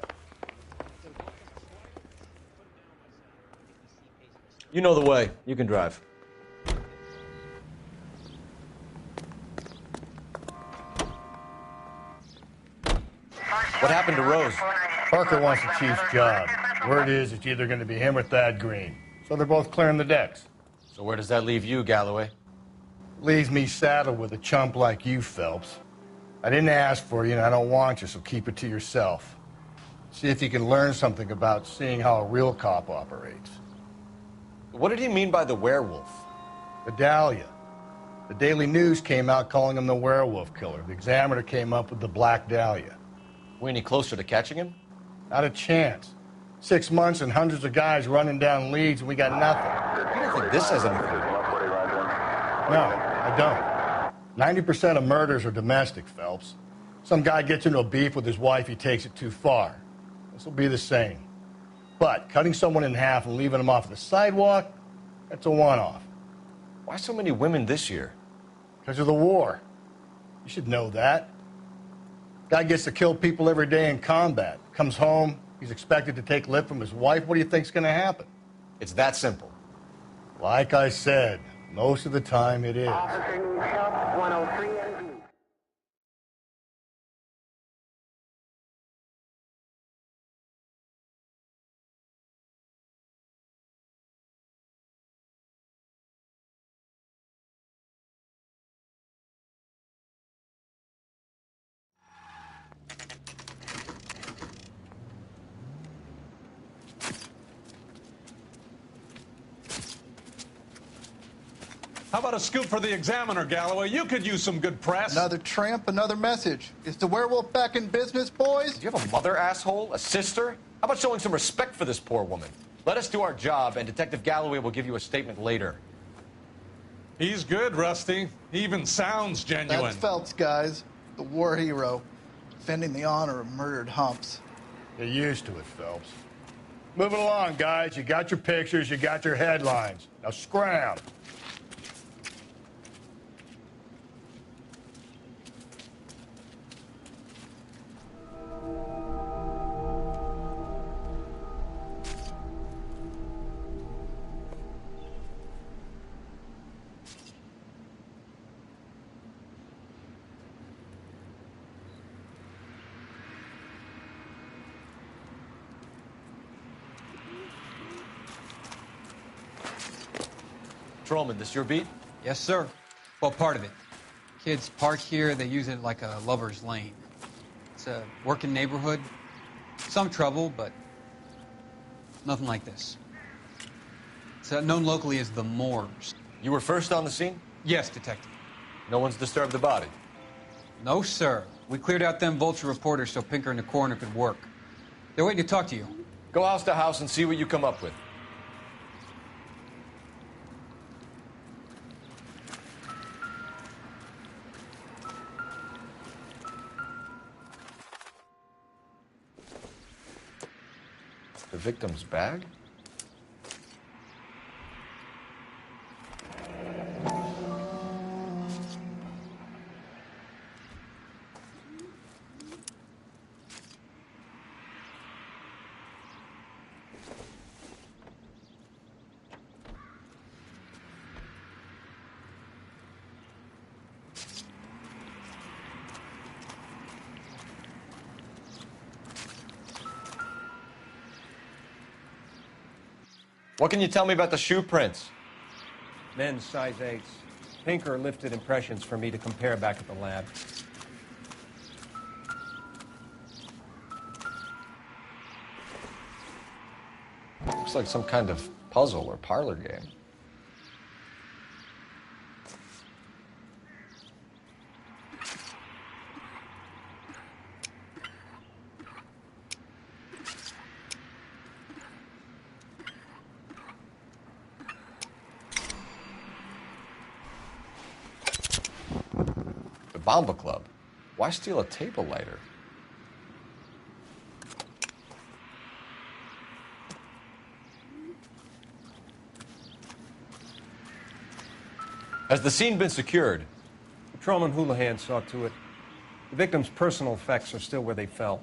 You know the way. You can drive. What happened to Rose? Parker wants the chief's job. Word is it's either going to be him or Thad Green. So they're both clearing the decks. So where does that leave you, Galloway? Leaves me saddled with a chump like you, Phelps. I didn't ask for you, and I don't want you, so keep it to yourself. See if you can learn something about seeing how a real cop operates. What did he mean by the werewolf? The Dahlia. The Daily News came out calling him the werewolf killer. The Examiner came up with the Black Dahlia. We any closer to catching him? Not a chance. 6 months and hundreds of guys running down leads, and we got nothing. You don't think this has anything to do with it? No, I don't. 90% of murders are domestic, Phelps. Some guy gets into a beef with his wife, he takes it too far. This will be the same. But cutting someone in half and leaving them off the sidewalk, that's a one-off. Why so many women this year? Because of the war. You should know that. Guy gets to kill people every day in combat. Comes home, he's expected to take lip from his wife. What do you think's going to happen? It's that simple. Like I said, most of the time it is. How about a scoop for the Examiner, Galloway? You could use some good press. Another tramp, another message. Is the werewolf back in business, boys? Do you have a mother, asshole? A sister? How about showing some respect for this poor woman? Let us do our job, and Detective Galloway will give you a statement later. He's good, Rusty. He even sounds genuine. That's Phelps, guys. The war hero. Defending the honor of murdered humps. Get used to it, Phelps. Move it along, guys. You got your pictures, you got your headlines. Now scram. Patrolman, this your beat? Yes, sir. Well, part of it. Kids park here, they use it like a lover's lane. It's a working neighborhood. Some trouble, but nothing like this. It's known locally as the Moors. You were first on the scene? Yes, Detective. No one's disturbed the body? No, sir. We cleared out them vulture reporters so Pinker and the coroner could work. They're waiting to talk to you. Go house to house and see what you come up with. The victim's bag? What can you tell me about the shoe prints? Men's size 8s. Pinker lifted impressions for me to compare back at the lab. Looks like some kind of puzzle or parlor game. Bomba Club. Why steal a table lighter? Has the scene been secured? Patrolman Houlihan saw to it. The victim's personal effects are still where they fell.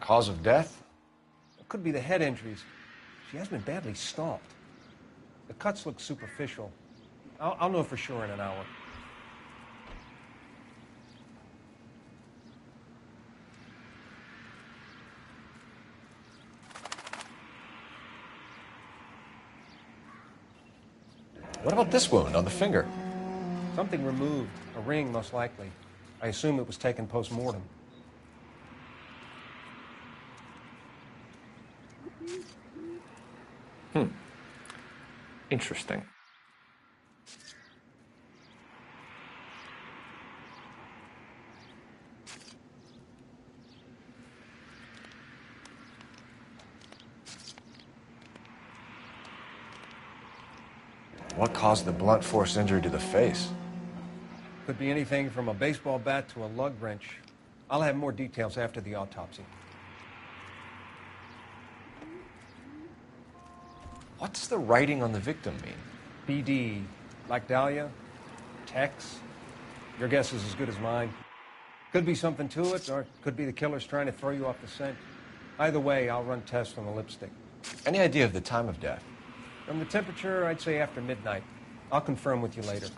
Cause of death? It could be the head injuries. She has been badly stomped. The cuts look superficial. I'll know for sure in an hour. What about this wound on the finger? Something removed. A ring, most likely. I assume it was taken post-mortem. Interesting. What caused the blunt force injury to the face? Could be anything from a baseball bat to a lug wrench. I'll have more details after the autopsy. What's the writing on the victim mean? BD, like Dahlia, Tex. Your guess is as good as mine. Could be something to it, or it could be the killer's trying to throw you off the scent. Either way, I'll run tests on the lipstick. Any idea of the time of death? From the temperature, I'd say after midnight. I'll confirm with you later.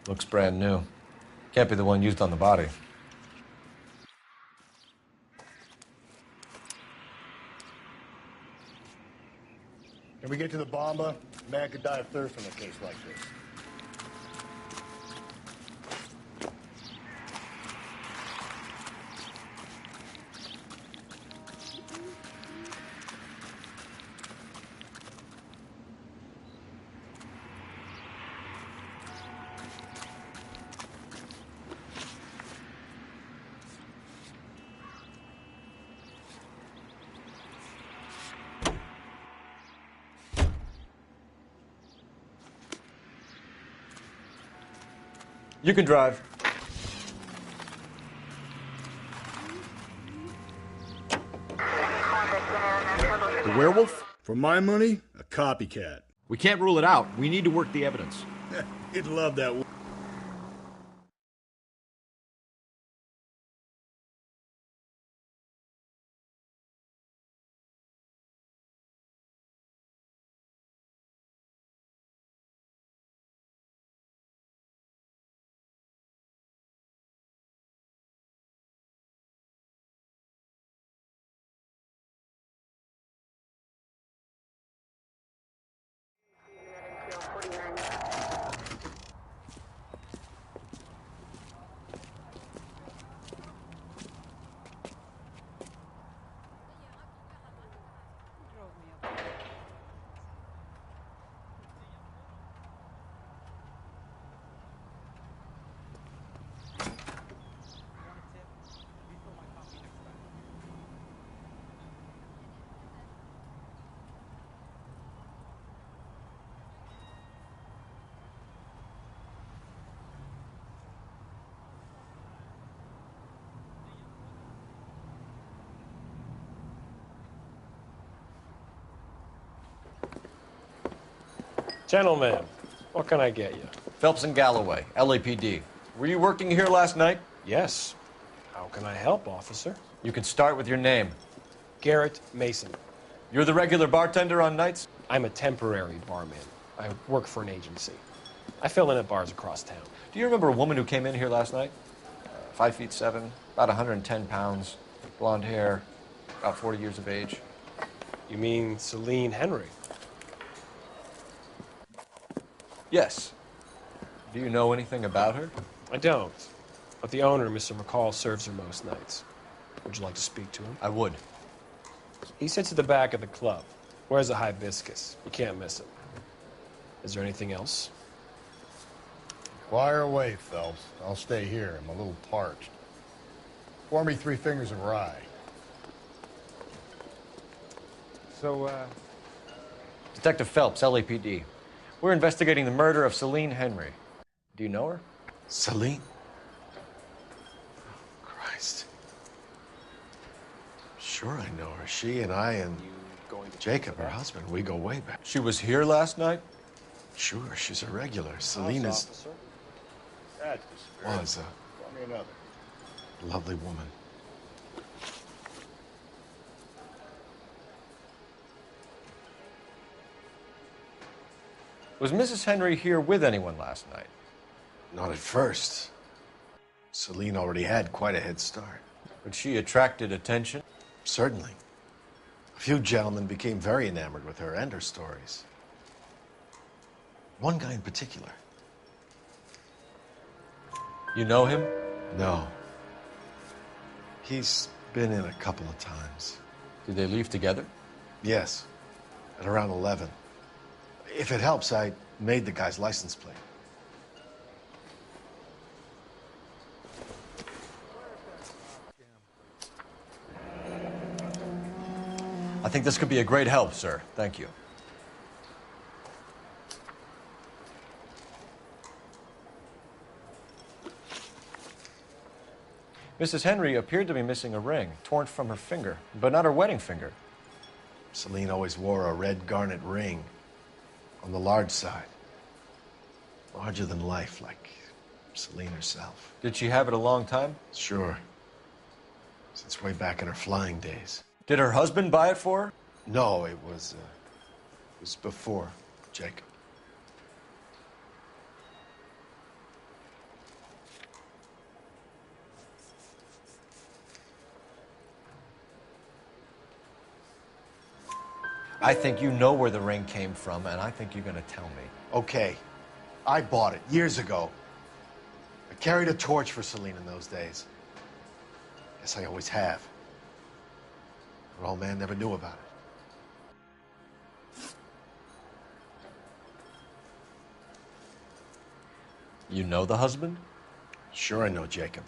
Looks brand new. Can't be the one used on the body. Can we get to the bomba? A man could die of thirst in a case like this. You can drive. The werewolf? For my money, a copycat. We can't rule it out. We need to work the evidence. He'd love that. Gentlemen, what can I get you? Phelps and Galloway, LAPD. Were you working here last night? Yes. How can I help, officer? You can start with your name. Garrett Mason. You're the regular bartender on nights? I'm a temporary barman. I work for an agency. I fill in at bars across town. Do you remember a woman who came in here last night? 5'7", about 110 pounds, blonde hair, about 40 years of age. You mean Celine Henry? Yes. Do you know anything about her? I don't. But the owner, Mr. McCall, serves her most nights. Would you like to speak to him? I would. He sits at the back of the club. Wears a hibiscus. You can't miss him. Is there anything else? Fire away, Phelps. I'll stay here. I'm a little parched. Pour me 3 fingers of rye. So, Detective Phelps, LAPD. We're investigating the murder of Celine Henry. Do you know her? Celine? Oh, Christ. Sure I know her. She and I and Jacob, her husband, we go way back. She was here last night? Sure, she's a regular. Celine is... That's the spirit. Was Pour me another. a lovely woman. Was Mrs. Henry here with anyone last night? Not at first. Celine already had quite a head start. But she attracted attention? Certainly. A few gentlemen became very enamored with her and her stories. One guy in particular. You know him? No. He's been in a couple of times. Did they leave together? Yes. At around 11. If it helps, I made the guy's license plate. I think this could be a great help, sir. Thank you. Mrs. Henry appeared to be missing a ring, torn from her finger, but not her wedding finger. Celine always wore a red garnet ring on the large side. Larger than life, like Celine herself. Did she have it a long time? Sure. Since way back in her flying days. Did her husband buy it for her? No, it was before Jacob. I think you know where the ring came from, and I think you're going to tell me. Okay. I bought it years ago. I carried a torch for Celine in those days. Guess I always have. Her old man never knew about it. You know the husband? Sure I know Jacob.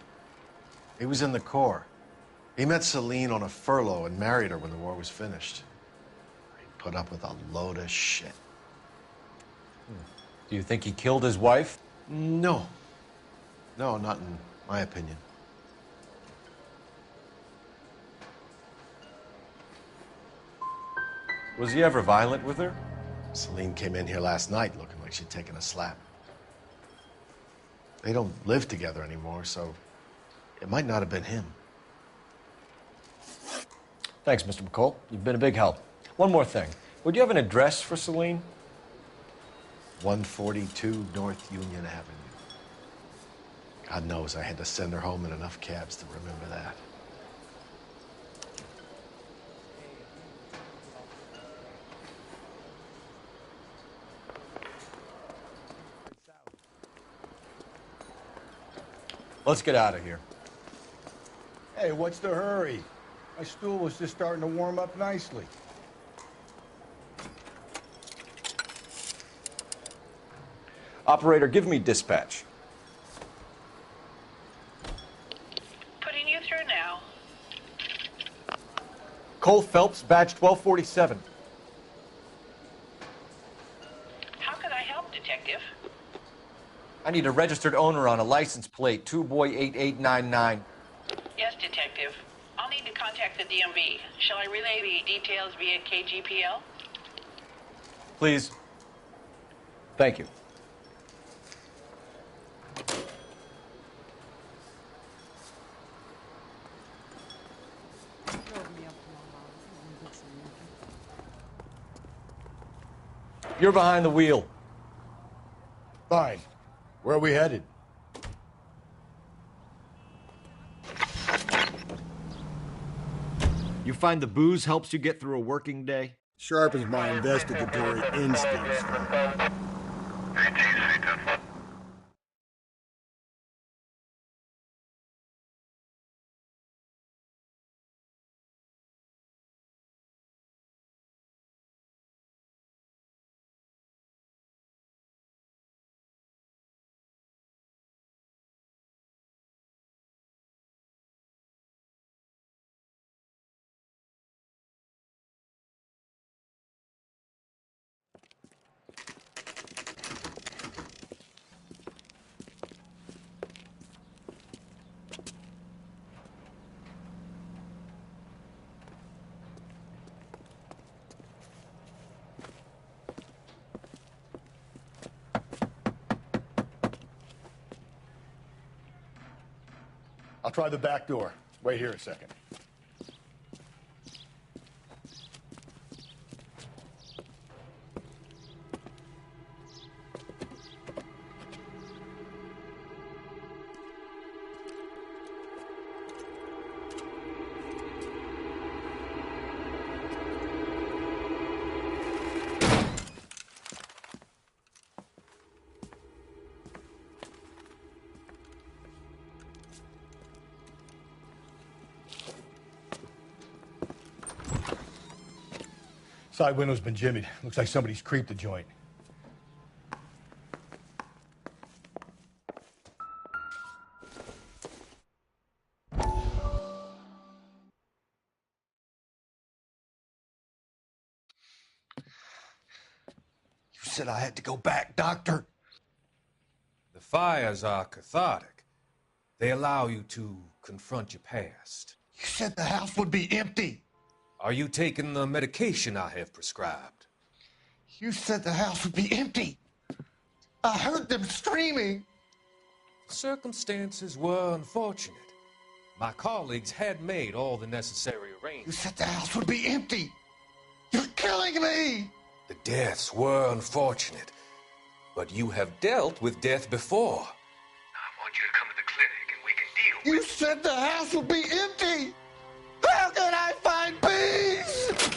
He was in the Corps. He met Celine on a furlough and married her when the war was finished. He put up with a load of shit. Do you think he killed his wife? No. No, not in my opinion. Was he ever violent with her? Celine came in here last night looking like she'd taken a slap. They don't live together anymore, so it might not have been him. Thanks, Mr. McCall. You've been a big help. One more thing. Would you have an address for Celine? 142 North Union Avenue. God knows I had to send her home in enough cabs to remember that. Let's get out of here. Hey, what's the hurry? My stool was just starting to warm up nicely. Operator, give me dispatch. Putting you through now. Cole Phelps, badge 1247. How can I help, Detective? I need a registered owner on a license plate, 2boy8899. Yes, Detective. I'll need to contact the DMV. Shall I relay the details via KGPL? Please. Thank you. You're behind the wheel. Fine. Where are we headed? You find the booze helps you get through a working day? Sharpens my investigatory instincts. I'll try the back door. Wait here a second. Side window's been jimmied. Looks like somebody's creeped the joint. You said I had to go back, Doctor. The fires are cathartic. They allow you to confront your past. You said the house would be empty. Are you taking the medication I have prescribed? You said the house would be empty. I heard them screaming. Circumstances were unfortunate. My colleagues had made all the necessary You arrangements. said the house would be empty. You're killing me. The deaths were unfortunate, but you have dealt with death before. I want you to come to the clinic and we can deal You said the house would be empty. How can I find peace?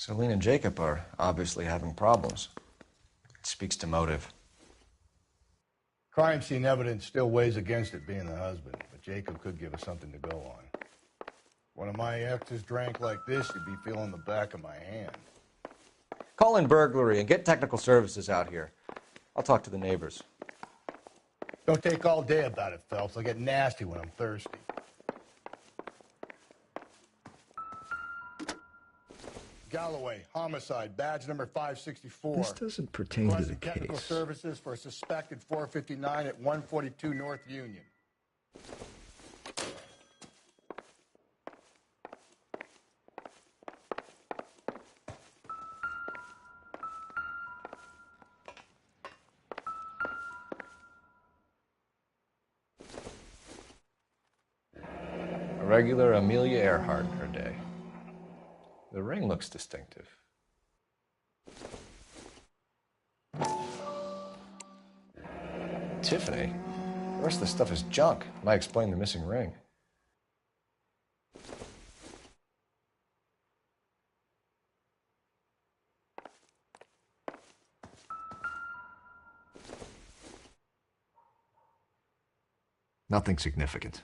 Celine and Jacob are obviously having problems. It speaks to motive. Crime scene evidence still weighs against it being the husband, but Jacob could give us something to go on. One of my exes drank like this, you'd be feeling the back of my hand. Call in burglary and get technical services out here. I'll talk to the neighbors. Don't take all day about it, Phelps. I'll get nasty when I'm thirsty. Galloway, homicide, badge number 564. This doesn't pertain to the technical case. services for a suspected 459 at 142 North Union. A regular Amelia Earhart in her day. The ring looks distinctive. Tiffany? The rest of the stuff is junk. Might explain the missing ring. Nothing significant.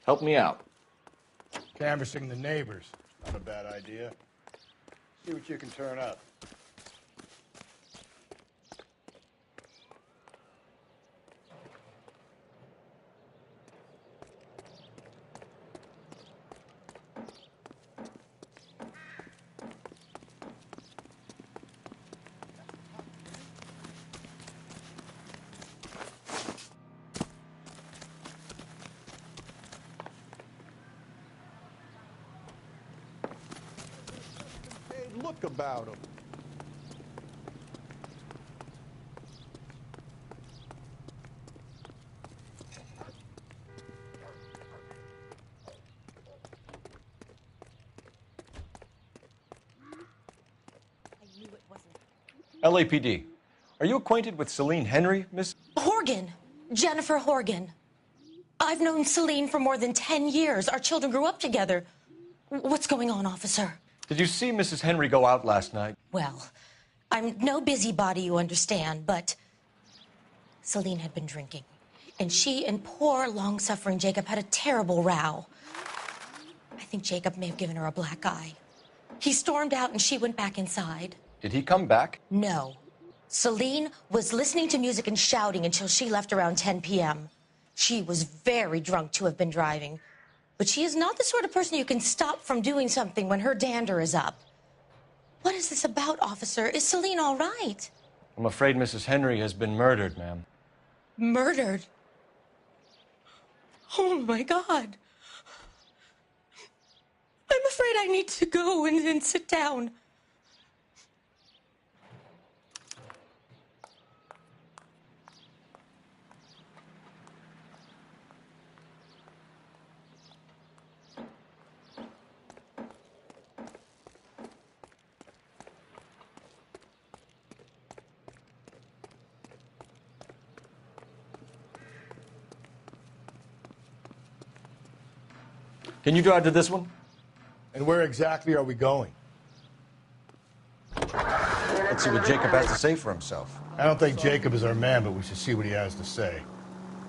Help me out. Canvassing the neighbors. Not a bad idea. See what you can turn up. Look about him. LAPD. Are you acquainted with Celine Henry, Miss? Horgan. Jennifer Horgan. I've known Celine for more than 10 years. Our children grew up together. What's going on, officer? Did you see Mrs. Henry go out last night? Well, I'm no busybody, you understand, but Celine had been drinking. And she and poor, long-suffering Jacob had a terrible row. I think Jacob may have given her a black eye. He stormed out and she went back inside. Did he come back? No. Celine was listening to music and shouting until she left around 10 p.m. She was very drunk to have been driving. But she is not the sort of person you can stop from doing something when her dander is up. What is this about, officer? Is Celine all right? I'm afraid Mrs. Henry has been murdered, ma'am. Murdered? Oh my God. I'm afraid I need to go and sit down. Can you drive to this one? And where exactly are we going? Let's see what Jacob has to say for himself. I don't think Jacob is our man, but we should see what he has to say.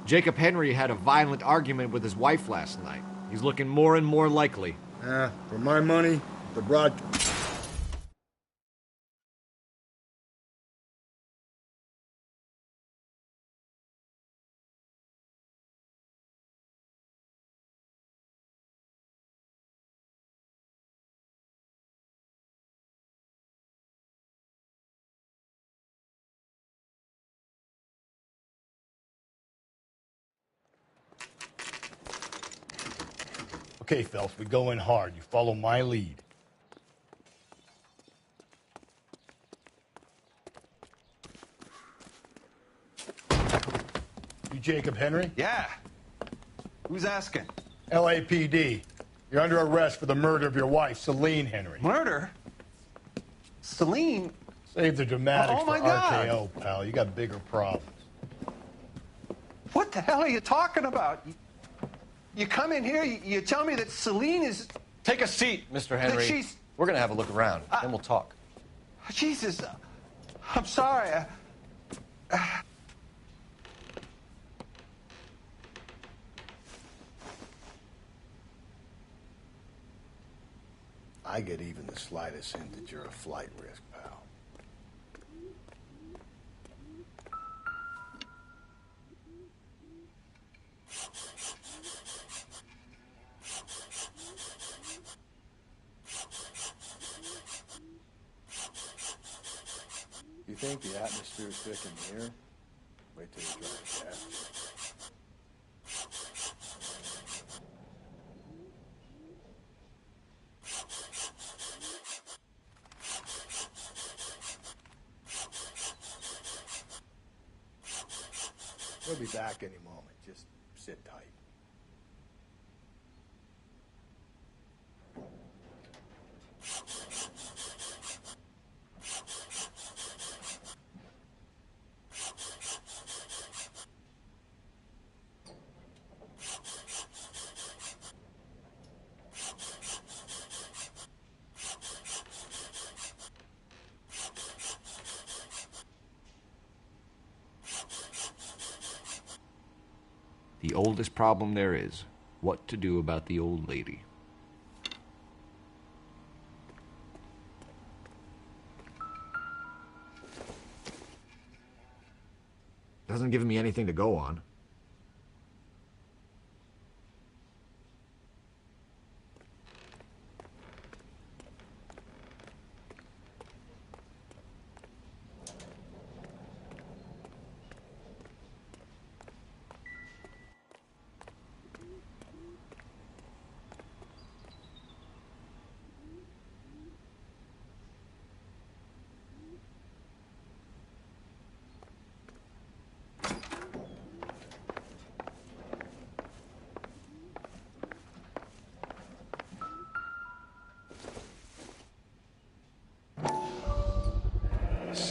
Jacob Henry had a violent argument with his wife last night. He's looking more and more likely. For my money, the broad... Okay, Phelps, we go in hard. You follow my lead. You Jacob Henry? Yeah. Who's asking? LAPD. You're under arrest for the murder of your wife, Celine Henry. Murder? Celine? Save the dramatics Oh, my for God. RKO, pal. You got bigger problems. What the hell are you talking about? You come in here, you tell me that Celine is... Take a seat, Mr. Henry. she's- We're going to have a look around, then we'll talk. Jesus, I'm sorry. I get even the slightest hint that you're a flight risk, pal. You think the atmosphere's thick in here? Wait till you drive past. We'll be back any moment. Just sit tight. The oldest problem there is, what to do about the old lady. Doesn't give me anything to go on.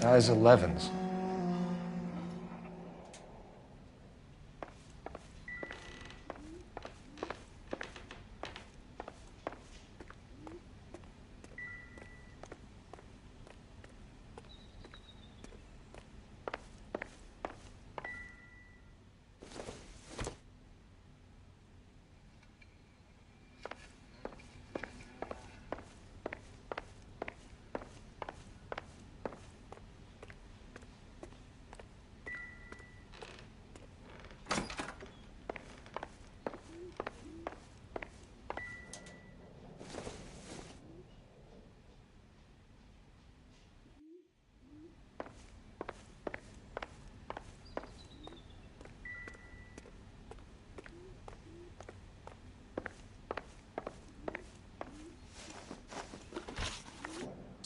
Size 11s.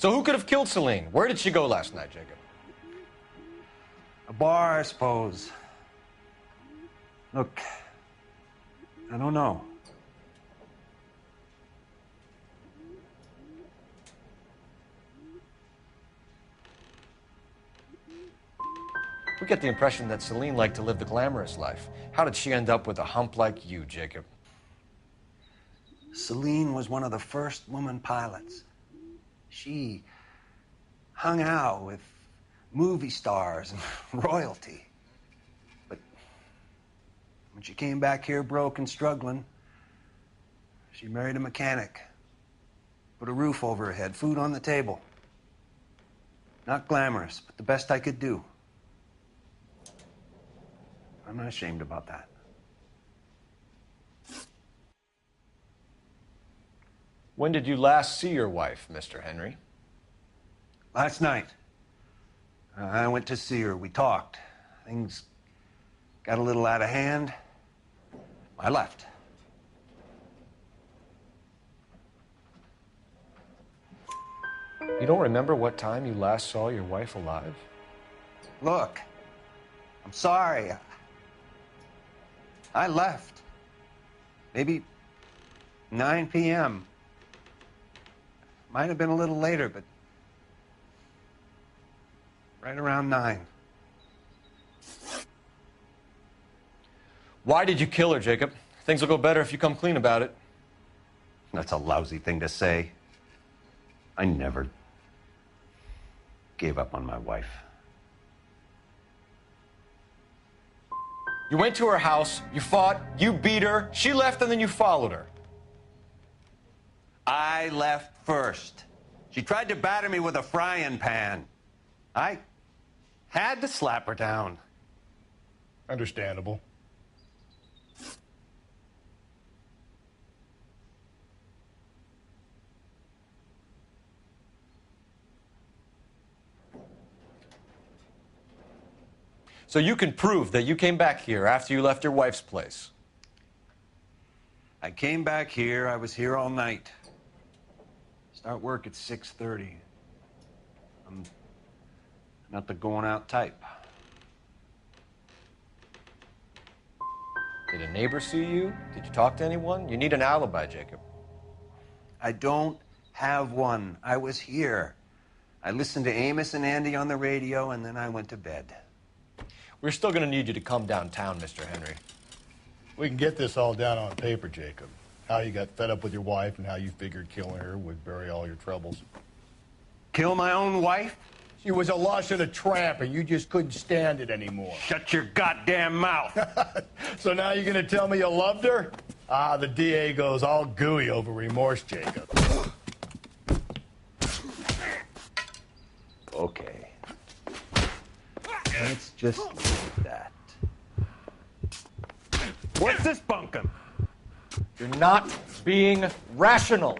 So who could have killed Celine? Where did she go last night, Jacob? A bar, I suppose. Look, I don't know. We get the impression that Celine liked to live the glamorous life. How did she end up with a hump like you, Jacob? Celine was one of the first woman pilots. She hung out with movie stars and royalty. But when she came back here broke and struggling, she married a mechanic. Put a roof over her head, food on the table. Not glamorous, but the best I could do. I'm not ashamed about that. When did you last see your wife, Mr. Henry? Last night. I went to see her. We talked. Things got a little out of hand. I left. You don't remember what time you last saw your wife alive? Look, I'm sorry. I left. Maybe 9 p.m. Might have been a little later, but right around 9. Why did you kill her, Jacob? Things will go better if you come clean about it. That's a lousy thing to say. I never gave up on my wife. You went to her house, you fought, you beat her, she left, and then you followed her. I left first. She tried to batter me with a frying pan. I had to slap her down. Understandable. So you can prove that you came back here after you left your wife's place. I came back here. I was here all night. Start work at 6:30. I'm not the going out type. Did a neighbor see you? Did you talk to anyone? You need an alibi, Jacob. I don't have one. I was here. I listened to Amos and Andy on the radio, and then I went to bed. We're still going to need you to come downtown, Mr. Henry. We can get this all down on paper, Jacob. How you got fed up with your wife and how you figured killing her would bury all your troubles. Kill my own wife? She was a lush and a tramp, and you just couldn't stand it anymore. Shut your goddamn mouth. So now you're going to tell me you loved her? Ah, the DA goes all gooey over remorse, Jacob. Okay. Let's just leave that. What's this bunkum? You're not being rational.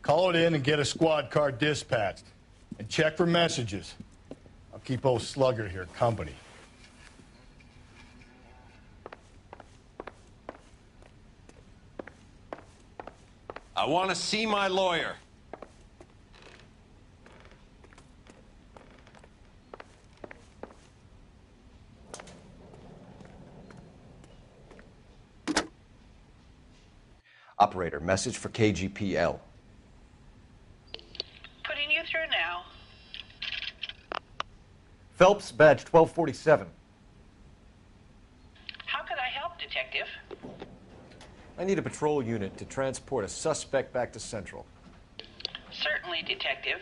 Call it in and get a squad car dispatched. And check for messages. I'll keep old Slugger here company. I want to see my lawyer. Operator, message for KGPL. Putting you through now. Phelps, badge 1247. How could I help, Detective? I need a patrol unit to transport a suspect back to Central. Certainly, Detective.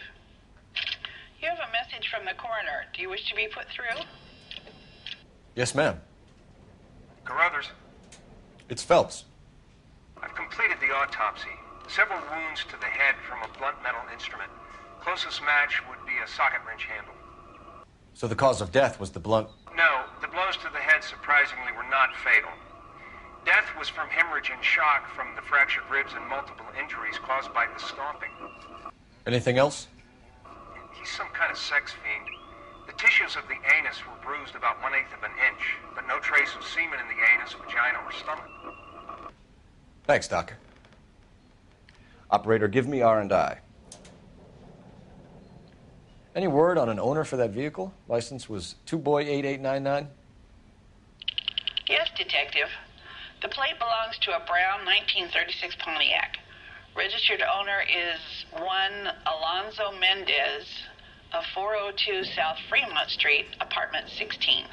You have a message from the coroner. Do you wish to be put through? Yes, ma'am. Carruthers, It's Phelps. I've completed the autopsy. Several wounds to the head from a blunt metal instrument. Closest match would be a socket wrench handle. So the cause of death was the blunt. No, the blows to the head surprisingly were not fatal. Death was from hemorrhage and shock from the fractured ribs and multiple injuries caused by the stomping. Anything else? He's some kind of sex fiend. The tissues of the anus were bruised about 1/8 of an inch, but no trace of semen in the anus, vagina, or stomach. Thanks, Doctor. Operator, give me R&I. Any word on an owner for that vehicle? License was 2boy8899. Yes, Detective. The plate belongs to a brown 1936 Pontiac. Registered owner is one Alonzo Mendez of 402 South Fremont Street, apartment 16.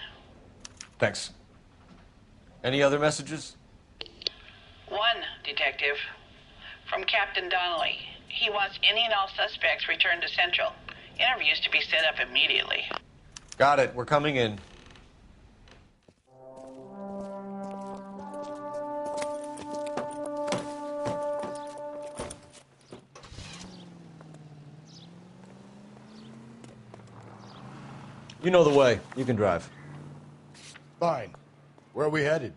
Thanks. Any other messages? One, Detective. From Captain Donnelly. He wants any and all suspects returned to Central. Interviews to be set up immediately. Got it. We're coming in. You know the way. You can drive. Fine. Where are we headed?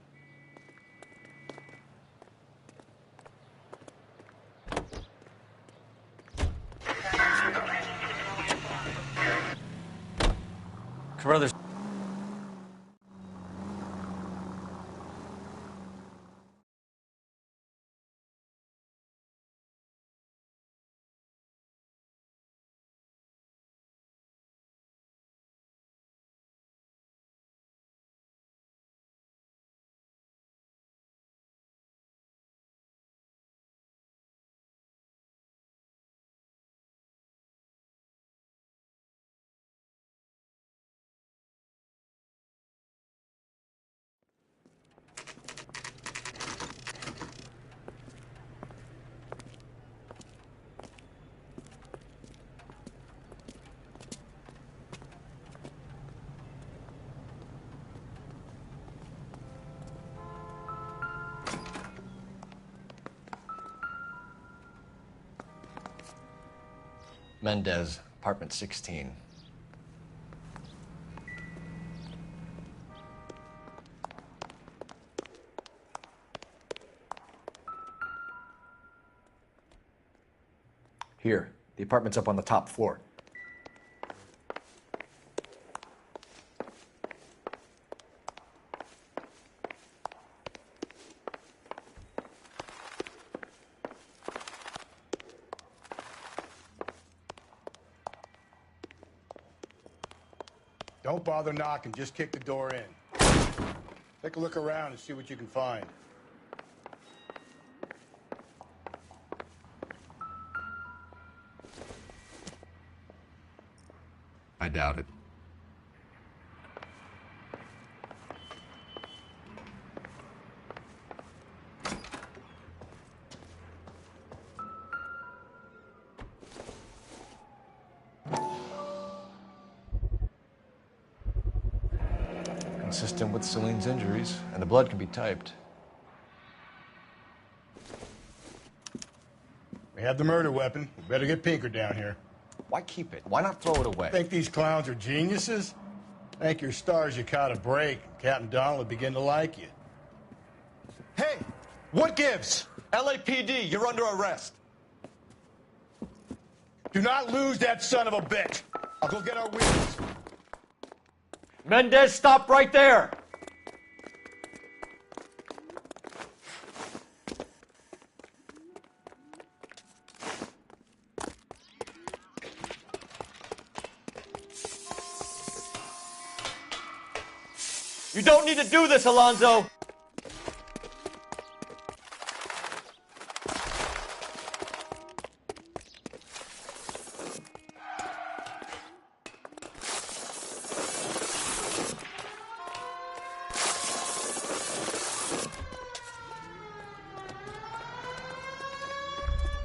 Carruthers. Mendez, apartment 16. Here, the apartment's up on the top floor. Don't bother knocking, just kick the door in. Take a look around and see what you can find. I doubt it. Consistent with Celine's injuries, and the blood can be typed. We have the murder weapon. We better get Pinker down here. Why keep it? Why not throw it away? Think these clowns are geniuses? Thank your stars you caught a break. Captain Donald will begin to like you. Hey, what gives? LAPD, you're under arrest. Do not lose that son of a bitch. I'll go get our witness. Mendez, stop right there! You don't need to do this, Alonzo!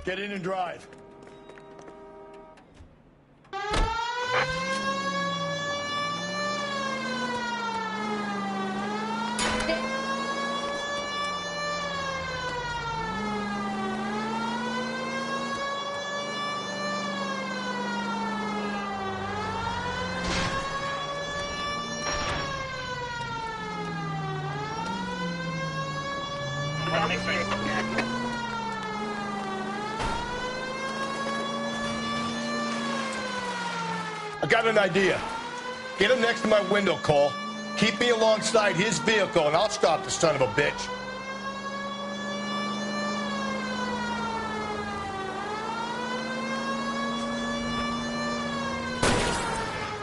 Get in and drive. I got an idea. Get him next to my window, Cole. Keep me alongside his vehicle, and I'll stop the son of a bitch.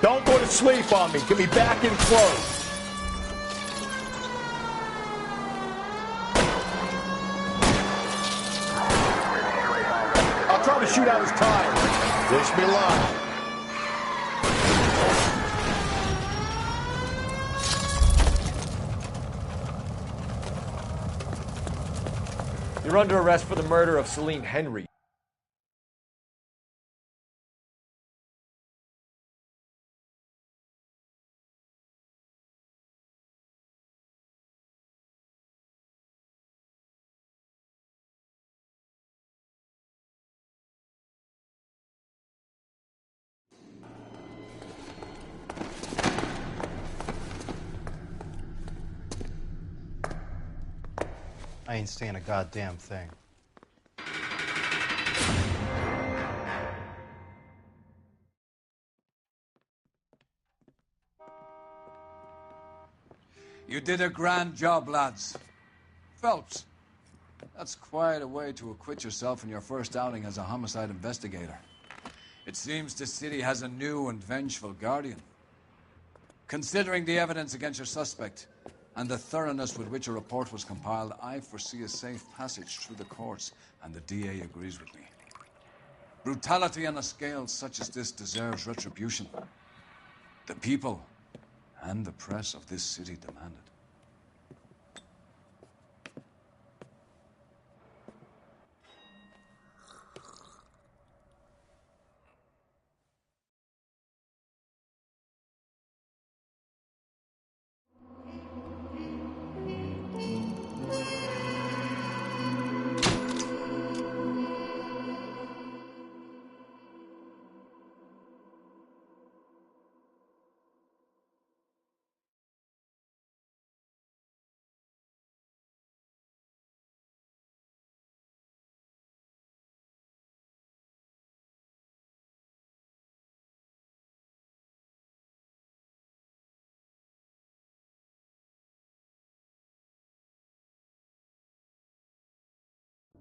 Don't go to sleep on me. Get me back in close. I'll try to shoot out his tires. Wish me luck. You're under arrest for the murder of Celine Henry. I ain't saying a goddamn thing. You did a grand job, lads. Phelps, that's quite a way to acquit yourself in your first outing as a homicide investigator. It seems the city has a new and vengeful guardian. Considering the evidence against your suspect and the thoroughness with which a report was compiled, I foresee a safe passage through the courts, and the DA agrees with me. Brutality on a scale such as this deserves retribution. The people and the press of this city demand it.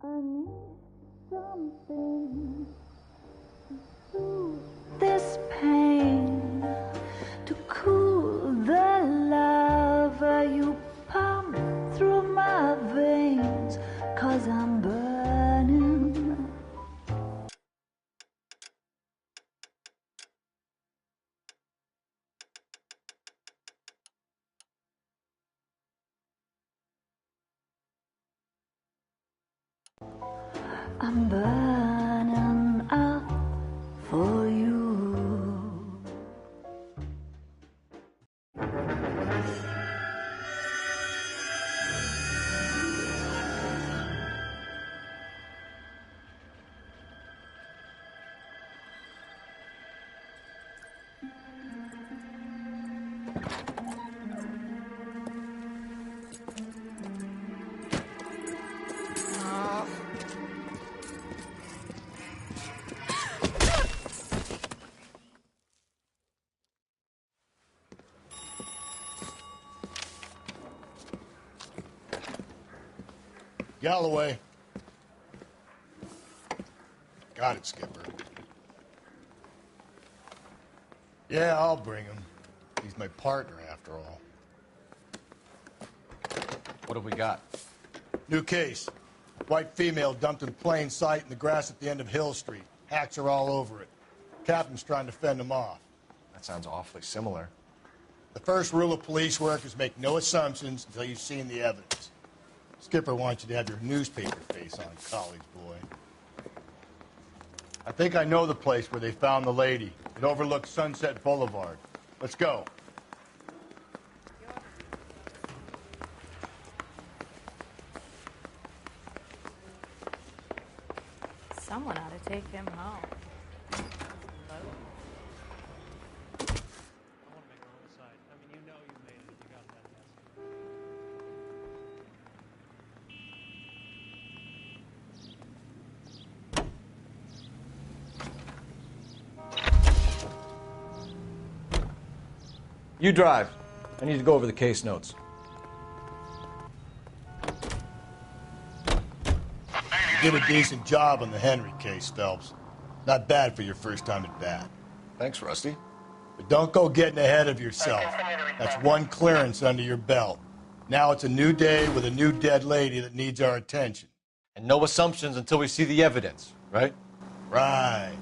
I need something to soothe this pain, to cool the lava you pump through my veins, 'cause I'm burning. I'm burning up for you. Galloway. Got it, Skipper. Yeah, I'll bring him. He's my partner, after all. What have we got? New case. White female dumped in plain sight in the grass at the end of Hill Street. Hacks are all over it. Captain's trying to fend them off. That sounds awfully similar. The first rule of police work is make no assumptions until you've seen the evidence. Skipper wants you to have your newspaper face on, college boy. I think I know the place where they found the lady. It overlooks Sunset Boulevard. Let's go. Someone ought to take him home. You drive. I need to go over the case notes. You did a decent job on the Henry case, Phelps. Not bad for your first time at bat. Thanks, Rusty. But don't go getting ahead of yourself. That's one clearance under your belt. Now it's a new day with a new dead lady that needs our attention. And no assumptions until we see the evidence, right? Right.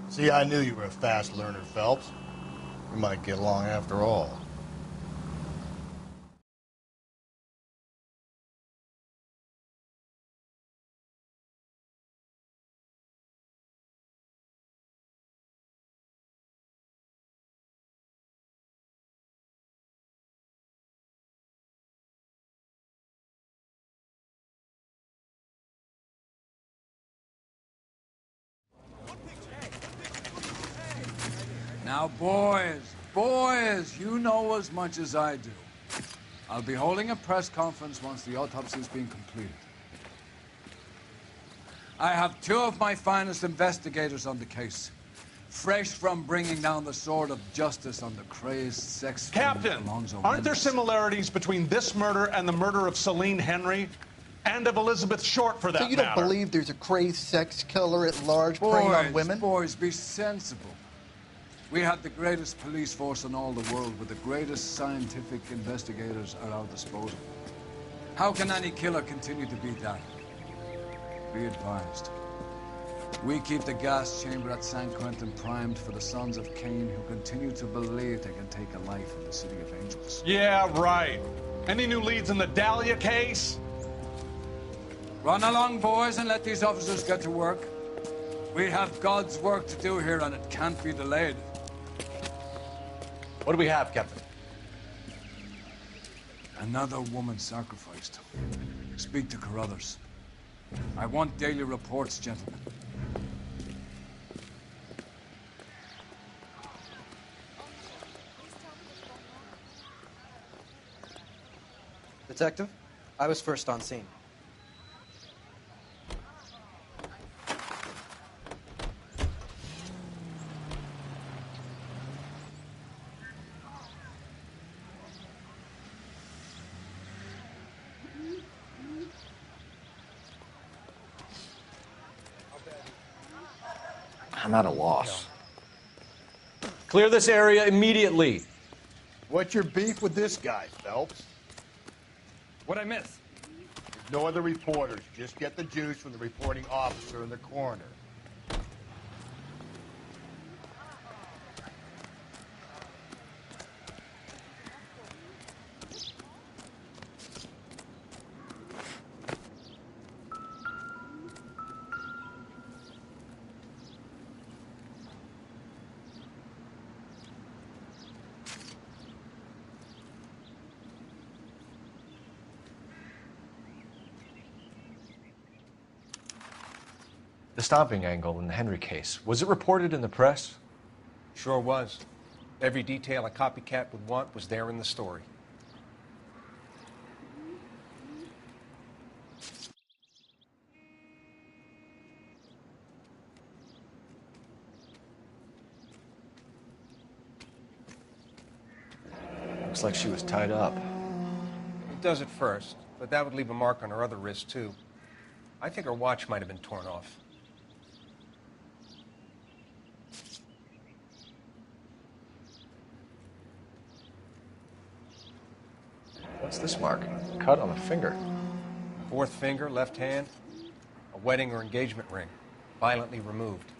See, I knew you were a fast learner, Phelps. We might get along after all. Now, boys, you know as much as I do. I'll be holding a press conference once the autopsy's been completed. I have two of my finest investigators on the case, fresh from bringing down the sword of justice on the crazed sex Captain, Alonzo aren't there Mendes. similarities between this murder and the murder of Celine Henry? And of Elizabeth Short, for that So you don't matter? believe there's a crazed sex killer at large preying on women? Boys, be sensible. We had the greatest police force in all the world with the greatest scientific investigators at our disposal. How can any killer continue to be that? Be advised. We keep the gas chamber at San Quentin primed for the sons of Cain who continue to believe they can take a life in the City of Angels. Yeah, right. Any new leads in the Dahlia case? Run along, boys, and let these officers get to work. We have God's work to do here, and it can't be delayed. What do we have, Captain? Another woman sacrificed. Speak to Carruthers. I want daily reports, gentlemen. Detective, I was first on scene. I'm at a loss. Clear this area immediately. What's your beef with this guy, Phelps? What'd I miss? There's no other reporters. Just get the juice from the reporting officer in the corner. The stomping angle in the Henry case, was it reported in the press? Sure was. Every detail a copycat would want was there in the story. Looks like she was tied up. It does at first, but that would leave a mark on her other wrist, too. I think her watch might have been torn off. What's this mark? Cut on the finger. Fourth finger, left hand. A wedding or engagement ring. Violently removed.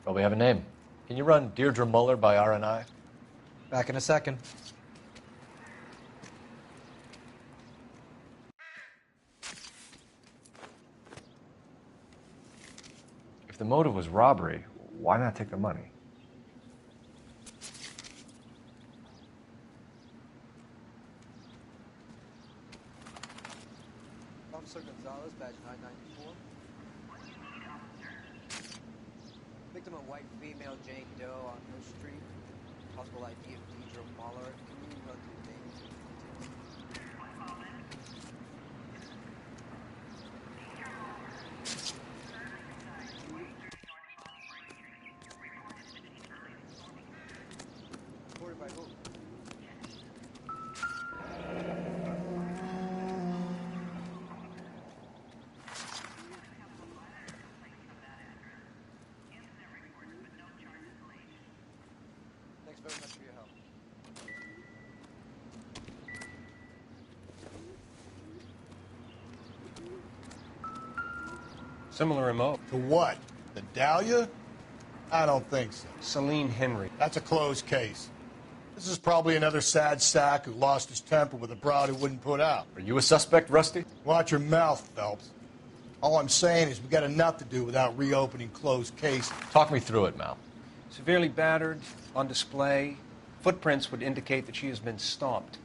Well, we have a name. Can you run Deirdre Muller by RNI? Back in a second. If the motive was robbery, why not take the money? Officer Gonzalez, badge 994. Victim a white female Jane Doe on Coast Street. Possible ID of Deidre Muller. Can you run through the names and details? Reported by who? Thanks very much for your help. Similar remote. To what? The Dahlia? I don't think so. Celine Henry. That's a closed case. This is probably another sad sack who lost his temper with a broad who wouldn't put out. Are you a suspect, Rusty? Watch your mouth, Phelps. All I'm saying is we got enough to do without reopening closed cases. Talk me through it, Mal. Severely battered, on display. Footprints would indicate that she has been stomped.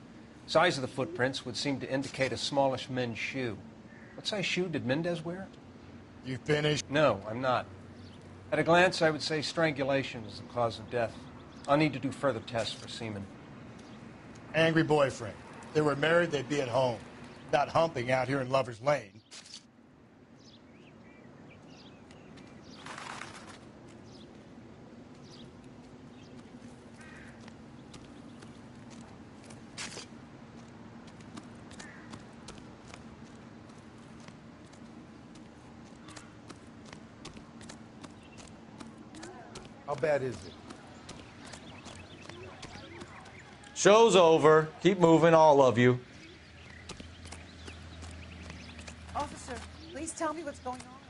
Size of the footprints would seem to indicate a smallish men's shoe. What size shoe did Mendez wear? You finished? No, I'm not. At a glance, I would say strangulation is the cause of death. I'll need to do further tests for semen. Angry boyfriend. If they were married, they'd be at home. Not humping out here in Lover's Lane. How bad is it? Show's over. Keep moving, all of you. Officer, please tell me what's going on.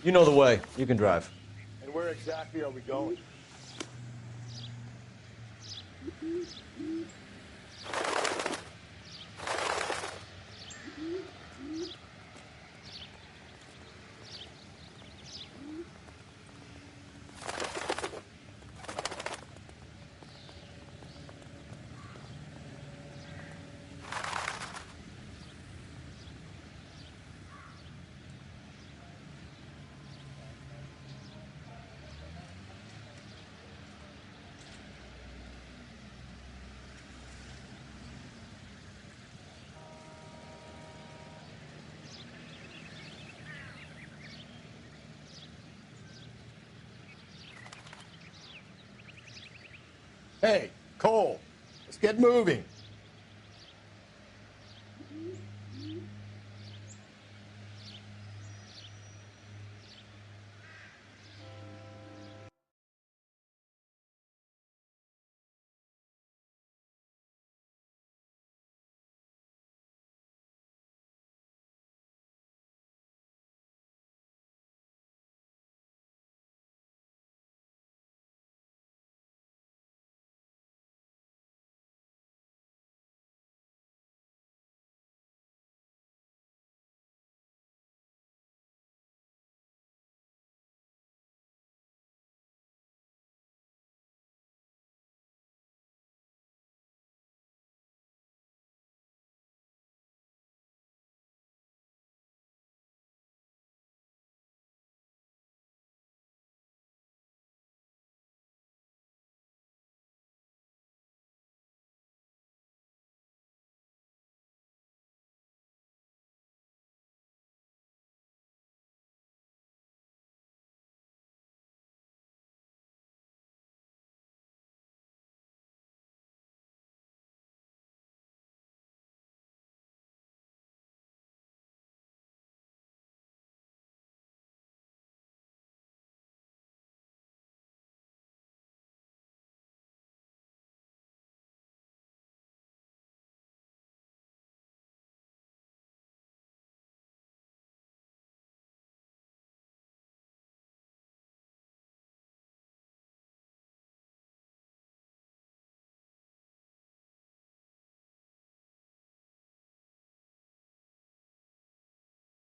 You know the way. You can drive. And where exactly are we going? Hey, Cole, let's get moving.